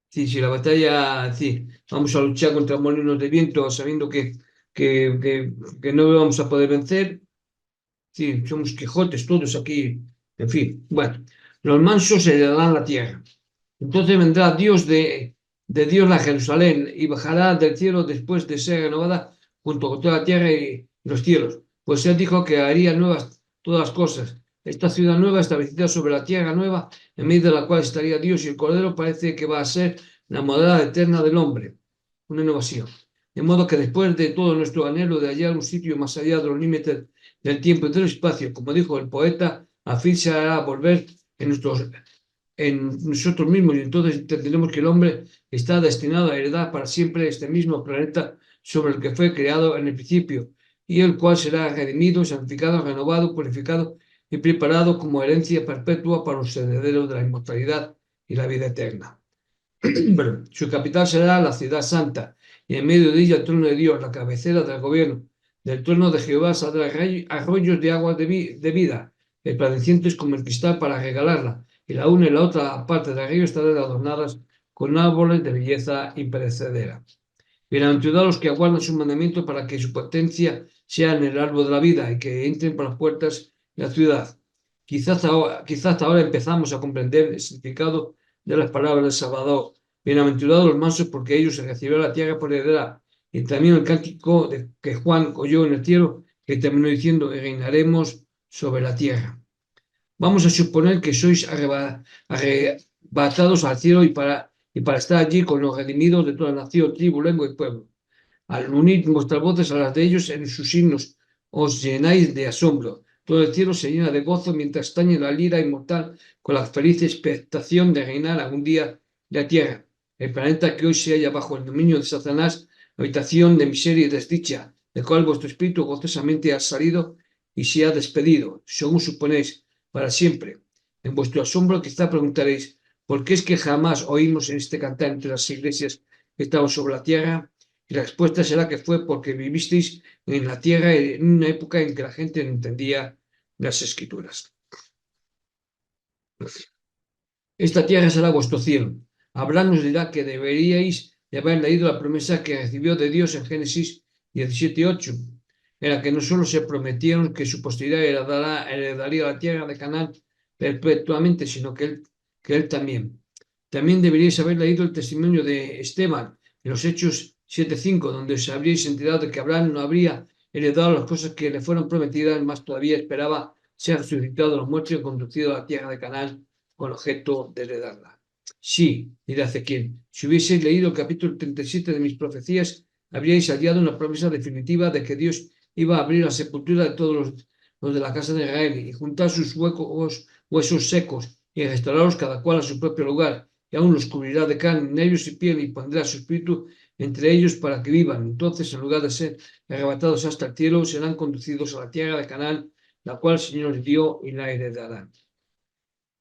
Sí, si la batalla, sí, vamos a luchar contra molinos de viento sabiendo que, que, que no vamos a poder vencer. Sí, somos Quijotes todos aquí. En fin, bueno, los mansos heredarán la tierra. Entonces vendrá Dios de Dios la Jerusalén y bajará del cielo después de ser renovada junto con toda la tierra y los cielos. Pues él dijo que haría nuevas todas las cosas. Esta ciudad nueva establecida sobre la tierra nueva, en medio de la cual estaría Dios y el Cordero, parece que va a ser la morada eterna del hombre. Una innovación. De modo que después de todo nuestro anhelo de hallar un sitio más allá de los límites del tiempo y del espacio, como dijo el poeta, al fin se hará volver en nosotros mismos, y entonces entenderemos que el hombre está destinado a heredar para siempre este mismo planeta sobre el que fue creado en el principio, y el cual será redimido, santificado, renovado, purificado y preparado como herencia perpetua para los herederos de la inmortalidad y la vida eterna. Su capital será la ciudad santa, y en medio de ella el trono de Dios, la cabecera del gobierno. Del trono de Jehová saldrán arroyos de agua de vida, resplandecientes como el cristal para regalarla, y la una y la otra parte del río estarán adornadas con árboles de belleza imperecedera. Bienaventurados los que aguardan su mandamiento para que su potencia sea en el árbol de la vida y que entren por las puertas de la ciudad. Quizás ahora empezamos a comprender el significado de las palabras del Salvador. Bienaventurados los mansos, porque ellos se recibieron la tierra por heredad. Y también el cántico que Juan oyó en el cielo, que terminó diciendo: y reinaremos sobre la tierra. Vamos a suponer que sois arrebatados al cielo y para estar allí con los redimidos de toda nación, tribu, lengua y pueblo. Al unir vuestras voces a las de ellos en sus himnos, os llenáis de asombro. Todo el cielo se llena de gozo mientras tañe la lira inmortal con la feliz expectación de reinar algún día la tierra. El planeta que hoy se halla bajo el dominio de Satanás, habitación de miseria y desdicha, del cual vuestro espíritu gozosamente ha salido y se ha despedido, según suponéis, para siempre. En vuestro asombro quizá preguntaréis: ¿por qué es que jamás oímos en este cantar entre las iglesias que estaban sobre la tierra? Y la respuesta será que fue porque vivisteis en la tierra en una época en que la gente no entendía las escrituras. Esta tierra será vuestro cielo. Abraham nos dirá que deberíais de haber leído la promesa que recibió de Dios en Génesis 17:8. Era que no solo se prometieron que su posteridad heredaría la tierra de Canaán perpetuamente, sino que él también. También deberíais haber leído el testimonio de Esteban en los Hechos 7:5, donde os habríais enterado de que Abraham no habría heredado las cosas que le fueron prometidas, más todavía esperaba ser resucitado de los muertos y conducido a la tierra de Canaán con objeto de heredarla. Sí, dirá Ezequiel, si hubieseis leído el capítulo 37 de mis profecías, habríais hallado una promesa definitiva de que Dios iba a abrir la sepultura de todos los de la casa de Israel y juntar sus huesos secos y restaurarlos cada cual a su propio lugar, y aún los cubrirá de carne, nervios y piel, y pondrá su espíritu entre ellos para que vivan. Entonces, en lugar de ser arrebatados hasta el cielo, serán conducidos a la tierra de Canaán, la cual el Señor les dio, y la heredarán.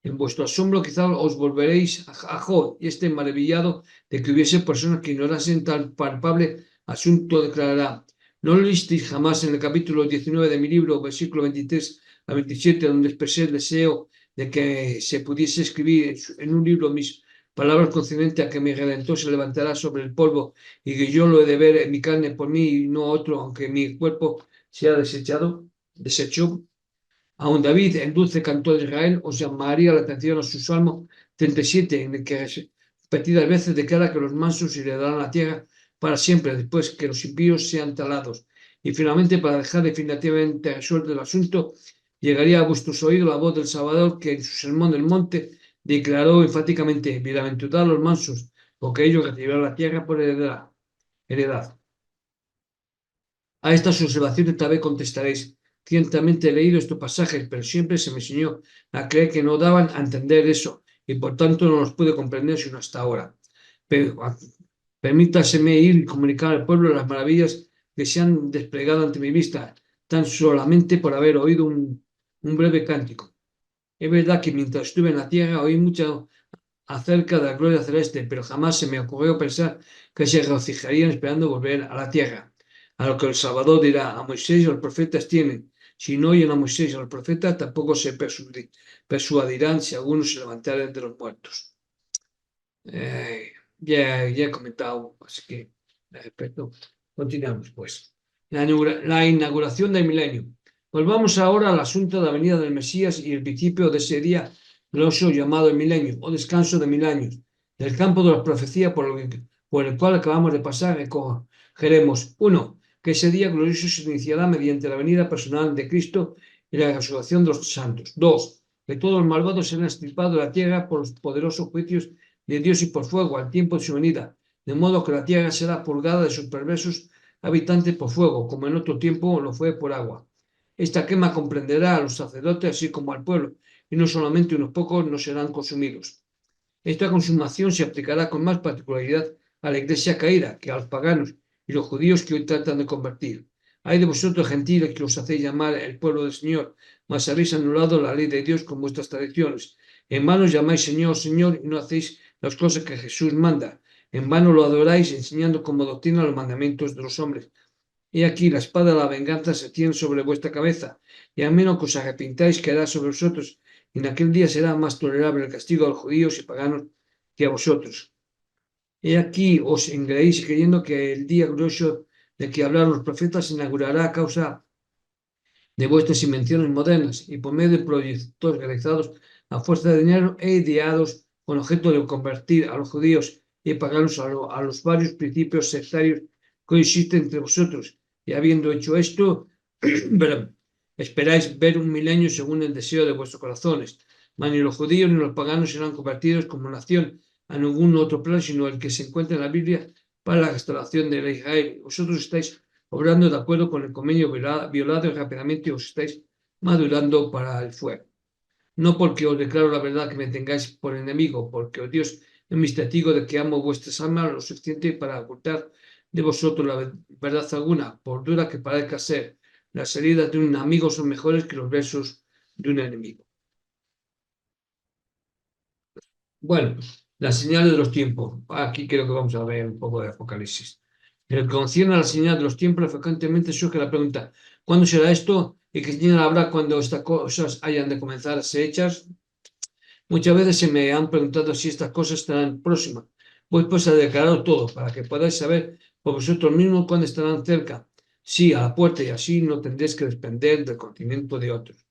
En vuestro asombro quizá os volveréis a Job y esté maravillado de que hubiese personas que ignorasen tal palpable asunto. Declarará: ¿no lo leísteis jamás en el capítulo 19 de mi libro, versículo 23 a 27, donde expresé el deseo de que se pudiese escribir en un libro mis palabras concernientes a que mi Redentor se levantará sobre el polvo y que yo lo he de ver en mi carne por mí y no otro, aunque mi cuerpo sea desechado? Aún David, el dulce cantor de Israel, os llamaría la atención a su Salmo 37, en el que repetidas veces declara que los mansos heredarán la tierra para siempre, después que los impíos sean talados. Y finalmente, para dejar definitivamente resuelto el asunto, llegaría a vuestros oídos la voz del Salvador, que en su sermón del monte declaró enfáticamente: bienaventurados los mansos, porque ellos recibirán la tierra por heredad. A estas observaciones tal vez contestaréis: ciertamente he leído estos pasajes, pero siempre se me enseñó a creer que no daban a entender eso, y por tanto no los pude comprender sino hasta ahora. Pero permítaseme ir y comunicar al pueblo las maravillas que se han desplegado ante mi vista, tan solamente por haber oído un breve cántico. Es verdad que mientras estuve en la tierra oí mucho acerca de la gloria celeste, pero jamás se me ocurrió pensar que se regocijarían esperando volver a la tierra. A lo que el Salvador dirá: a Moisés y a los profetas tienen. Si no oyen a Moisés y a los profetas, tampoco se persuadirán si algunos se levantaren de los muertos. Ya he comentado, así que respecto. Continuamos, pues. La inauguración del milenio. Volvamos ahora al asunto de la venida del Mesías y el principio de ese día glorioso llamado el milenio, o descanso de 1000 años. Del campo de la profecía por el cual acabamos de pasar, recogeremos: 1. Que ese día glorioso se iniciará mediante la venida personal de Cristo y la resurrección de los santos. 2. Que todos los malvados serán extirpados de la tierra por los poderosos juicios de Dios y por fuego al tiempo de su venida, de modo que la tierra será purgada de sus perversos habitantes por fuego, como en otro tiempo lo fue por agua. Esta quema comprenderá a los sacerdotes así como al pueblo, y no solamente unos pocos no serán consumidos. Esta consumación se aplicará con más particularidad a la iglesia caída que a los paganos y los judíos que hoy tratan de convertir. Hay de vosotros, gentiles, que os hacéis llamar el pueblo del Señor, mas habéis anulado la ley de Dios con vuestras tradiciones. En vano llamáis Señor, Señor, y no hacéis las cosas que Jesús manda. En vano lo adoráis, enseñando como doctrina los mandamientos de los hombres. He aquí, la espada de la venganza se tiene sobre vuestra cabeza, y a menos que os arrepintáis, caerá sobre vosotros. Y en aquel día será más tolerable el castigo a los judíos y paganos que a vosotros. He aquí, os engreéis creyendo que el día glorioso de que hablaron los profetas se inaugurará a causa de vuestras invenciones modernas y por medio de proyectos realizados a fuerza de dinero e ideados con objeto de convertir a los judíos y pagarlos a los varios principios sectarios que hoy existen entre vosotros. Y habiendo hecho esto, esperáis ver un milenio según el deseo de vuestros corazones. Mas ni los judíos ni los paganos serán convertidos como nación a ningún otro plan, sino el que se encuentra en la Biblia para la restauración de la Israel. Vosotros estáis obrando de acuerdo con el convenio violado y rápidamente os estáis madurando para el fuego. No porque os declaro la verdad que me tengáis por enemigo, porque oh Dios es mi testigo de que amo vuestras almas lo suficiente para ocultar de vosotros la verdad alguna, por dura que parezca ser. Las heridas de un amigo son mejores que los besos de un enemigo. Bueno, las señales de los tiempos. Aquí creo que vamos a ver un poco de Apocalipsis. En lo que concierne a la señal de los tiempos, frecuentemente surge la pregunta: ¿cuándo será esto? ¿Y qué señal habrá cuando estas cosas hayan de comenzar a ser hechas? Muchas veces se me han preguntado si estas cosas estarán próximas. Voy pues a declarar todo para que podáis saber por vosotros mismos cuándo estarán cerca. Sí, a la puerta, y así no tendréis que depender del conocimiento de otros.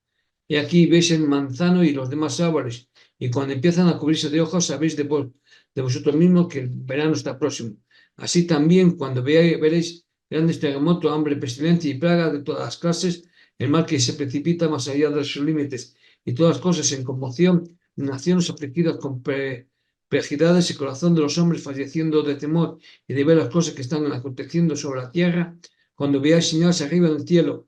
Y aquí veis el manzano y los demás árboles, y cuando empiezan a cubrirse de hojas, sabéis de vosotros mismos que el verano está próximo. Así también, cuando veréis grandes terremotos, hambre, pestilencia y plaga de todas las clases, el mal que se precipita más allá de sus límites, y todas las cosas en conmoción, naciones afligidas con perejidades, y corazón de los hombres falleciendo de temor y de ver las cosas que están aconteciendo sobre la tierra, cuando veáis señales arriba en el cielo,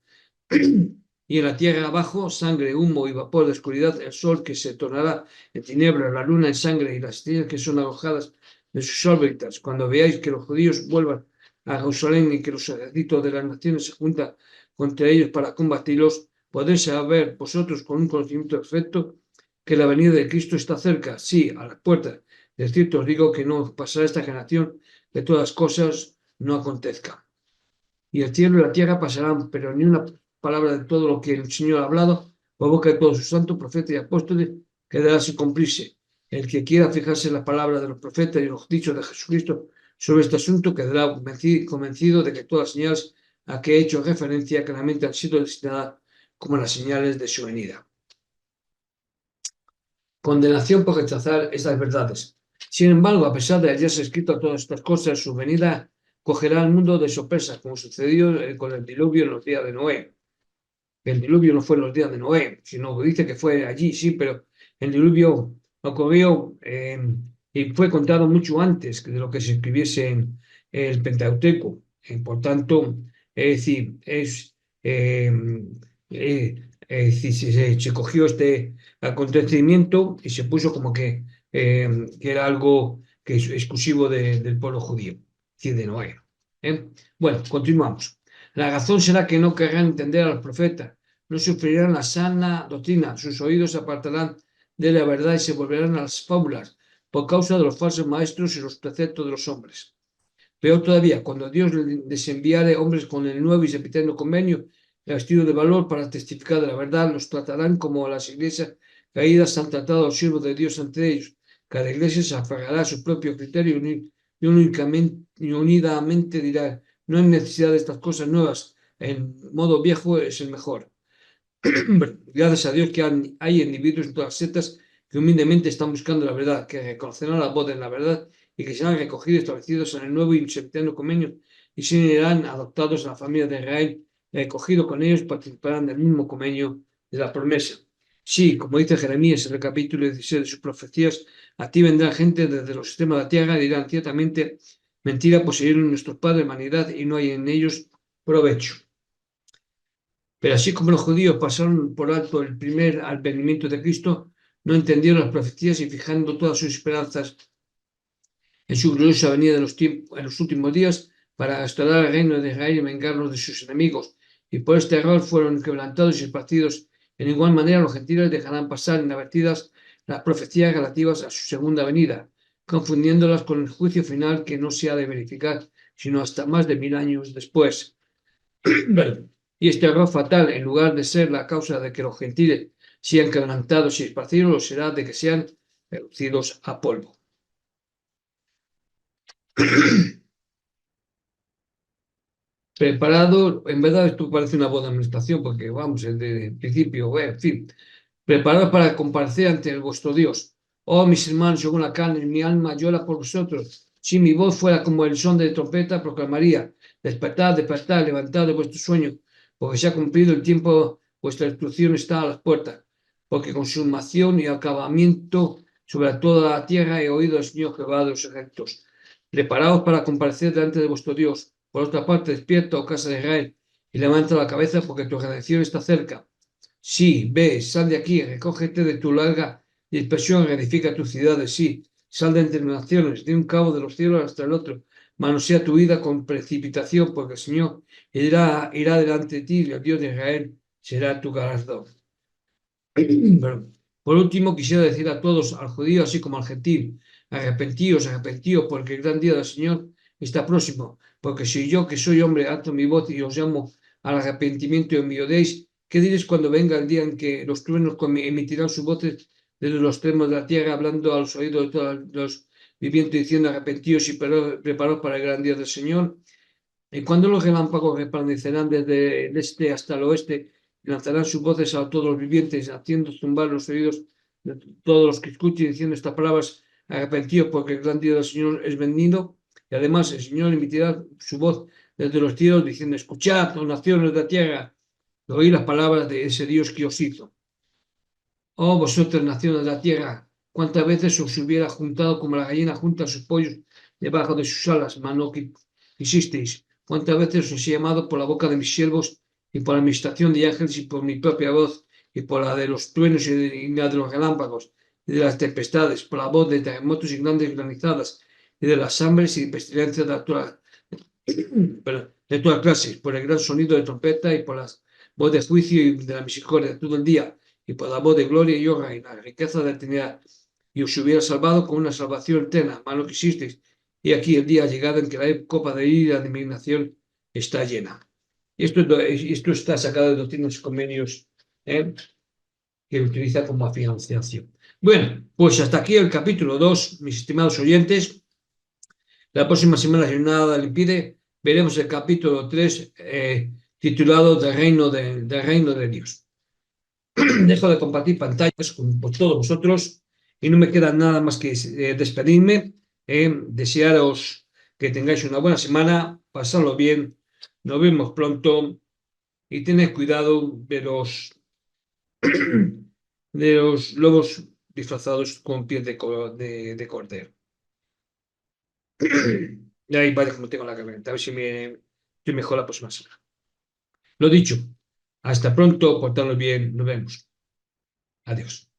y en la tierra abajo, sangre, humo y vapor de oscuridad, el sol que se tornará en tinieblas, la luna en sangre y las estrellas que son arrojadas de sus órbitas. Cuando veáis que los judíos vuelvan a Jerusalén y que los ejércitos de las naciones se juntan contra ellos para combatirlos, podéis saber vosotros con un conocimiento perfecto que la venida de Cristo está cerca, sí, a las puertas. De cierto os digo que no pasará esta generación que todas las cosas no acontezcan. Y el cielo y la tierra pasarán, pero ni una palabra de todo lo que el Señor ha hablado por boca de todos sus santos, profetas y apóstoles quedará sin cumplirse. El que quiera fijarse en la palabra de los profetas y los dichos de Jesucristo sobre este asunto quedará convencido de que todas las señales a que he hecho referencia claramente han sido designadas como las señales de su venida. Condenación por rechazar estas verdades. Sin embargo, a pesar de haberse escrito todas estas cosas, su venida cogerá al mundo de sorpresa, como sucedió con el diluvio en los días de Noé. El diluvio no fue en los días de Noé, sino dice que fue allí, sí, pero el diluvio ocurrió y fue contado mucho antes de lo que se escribiese en el Pentateuco. Por tanto, es decir, se cogió este acontecimiento y se puso como que era algo que es exclusivo del pueblo judío, es decir, de Noé. Bueno, continuamos. La razón será que no querrán entender a los profetas, no sufrirán la sana doctrina, sus oídos se apartarán de la verdad y se volverán a las fábulas por causa de los falsos maestros y los preceptos de los hombres. Peor todavía, cuando Dios les enviare hombres con el nuevo y sempiterno convenio, vestido de valor para testificar de la verdad, los tratarán como a las iglesias caídas han tratado a los siervos de Dios ante ellos. Cada iglesia se aferrará a su propio criterio y unidamente dirá: no hay necesidad de estas cosas nuevas, el modo viejo es el mejor. Gracias a Dios que hay individuos en todas las sectas que humildemente están buscando la verdad, que reconocerán la voz de la verdad y que serán recogidos y establecidos en el nuevo y sempiterno convenio y serán adoptados en la familia de Israel y recogidos con ellos participarán del mismo convenio de la promesa. Sí, como dice Jeremías en el capítulo 16 de sus profecías, a ti vendrá gente desde los sistemas de la tierra y dirán ciertamente: mentira poseyeron nuestros padres vanidad y no hay en ellos provecho. Pero así como los judíos pasaron por alto el primer advenimiento de Cristo, no entendieron las profecías y fijando todas sus esperanzas en su gloriosa venida en los últimos días, para restaurar el reino de Israel y vengarlos de sus enemigos. Y por este error fueron quebrantados y esparcidos. En igual manera, los gentiles dejarán pasar inadvertidas las profecías relativas a su segunda venida, confundiéndolas con el juicio final que no se ha de verificar, sino hasta más de 1000 años después. Y este error fatal, en lugar de ser la causa de que los gentiles sean quebrantados y esparcidos, lo será de que sean reducidos a polvo. Preparado, en verdad esto parece una buena administración, porque vamos, desde el principio, en fin, preparados para comparecer ante vuestro Dios. Oh, mis hermanos, según la carne, mi alma llora por vosotros. Si mi voz fuera como el son de trompeta, proclamaría: despertad, despertad, levantad de vuestro sueño, porque se ha cumplido el tiempo, vuestra destrucción está a las puertas, porque consumación y acabamiento sobre toda la tierra he oído al Señor Jehová de los ejércitos. Preparaos para comparecer delante de vuestro Dios. Por otra parte, despierta, oh casa de Israel, y levanta la cabeza, porque tu redención está cerca. Sí, ve, sal de aquí, recógete de tu larga dispersión, reedifica tus ciudades. Sí, sal de entre naciones, de un cabo de los cielos hasta el otro. Manosea tu vida con precipitación, porque el Señor irá delante de ti y el Dios de Israel será tu galardón. Por último, quisiera decir a todos, al judío así como al gentil: arrepentíos, arrepentíos, porque el gran día del Señor está próximo. Porque si yo, que soy hombre, alzo mi voz y os llamo al arrepentimiento y me odiéis, ¿qué diréis cuando venga el día en que los truenos emitirán sus voces desde los extremos de la tierra, hablando a los oídos de todos los vivientes, diciendo: arrepentíos y preparaos para el gran día del Señor? Y cuando los relámpagos resplandecerán desde el este hasta el oeste, y lanzarán sus voces a todos los vivientes, haciendo zumbar los oídos de todos los que escuchen, diciendo estas palabras: arrepentidos, porque el gran día del Señor es venido. Y además el Señor emitirá su voz desde los cielos, diciendo: escuchad, oh naciones de la tierra, oíd las palabras de ese Dios que os hizo. Oh vosotras, naciones de la tierra, cuántas veces os hubiera juntado como la gallina junta a sus pollos debajo de sus alas, mas no quisisteis. Cuántas veces os he llamado por la boca de mis siervos y por la administración de ángeles y por mi propia voz y por la de los truenos y la de los relámpagos y de las tempestades, por la voz de terremotos y grandes granizadas y de las hambres y pestilencias de todas clases, por el gran sonido de trompeta y por la voz de juicio y de la misericordia todo el día, y por la voz de gloria y honra y la riqueza de la eternidad, y os hubiera salvado con una salvación eterna, mas no quisisteis. Y aquí el día ha llegado en que la copa de ira de indignación está llena. Esto está sacado de Doctrinas y Convenios, que utiliza como financiación. Bueno, pues hasta aquí el capítulo 2, mis estimados oyentes. La próxima semana, si nada le impide, veremos el capítulo 3, titulado del reino de Dios. Dejo de compartir pantallas con todos vosotros y no me queda nada más que despedirme, desearos que tengáis una buena semana, pasadlo bien, nos vemos pronto y tened cuidado de los lobos disfrazados con piel de cordero. Y ahí vaya como tengo la garganta, a ver si estoy mejor la próxima semana. Lo dicho, hasta pronto, portaros bien, nos vemos. Adiós.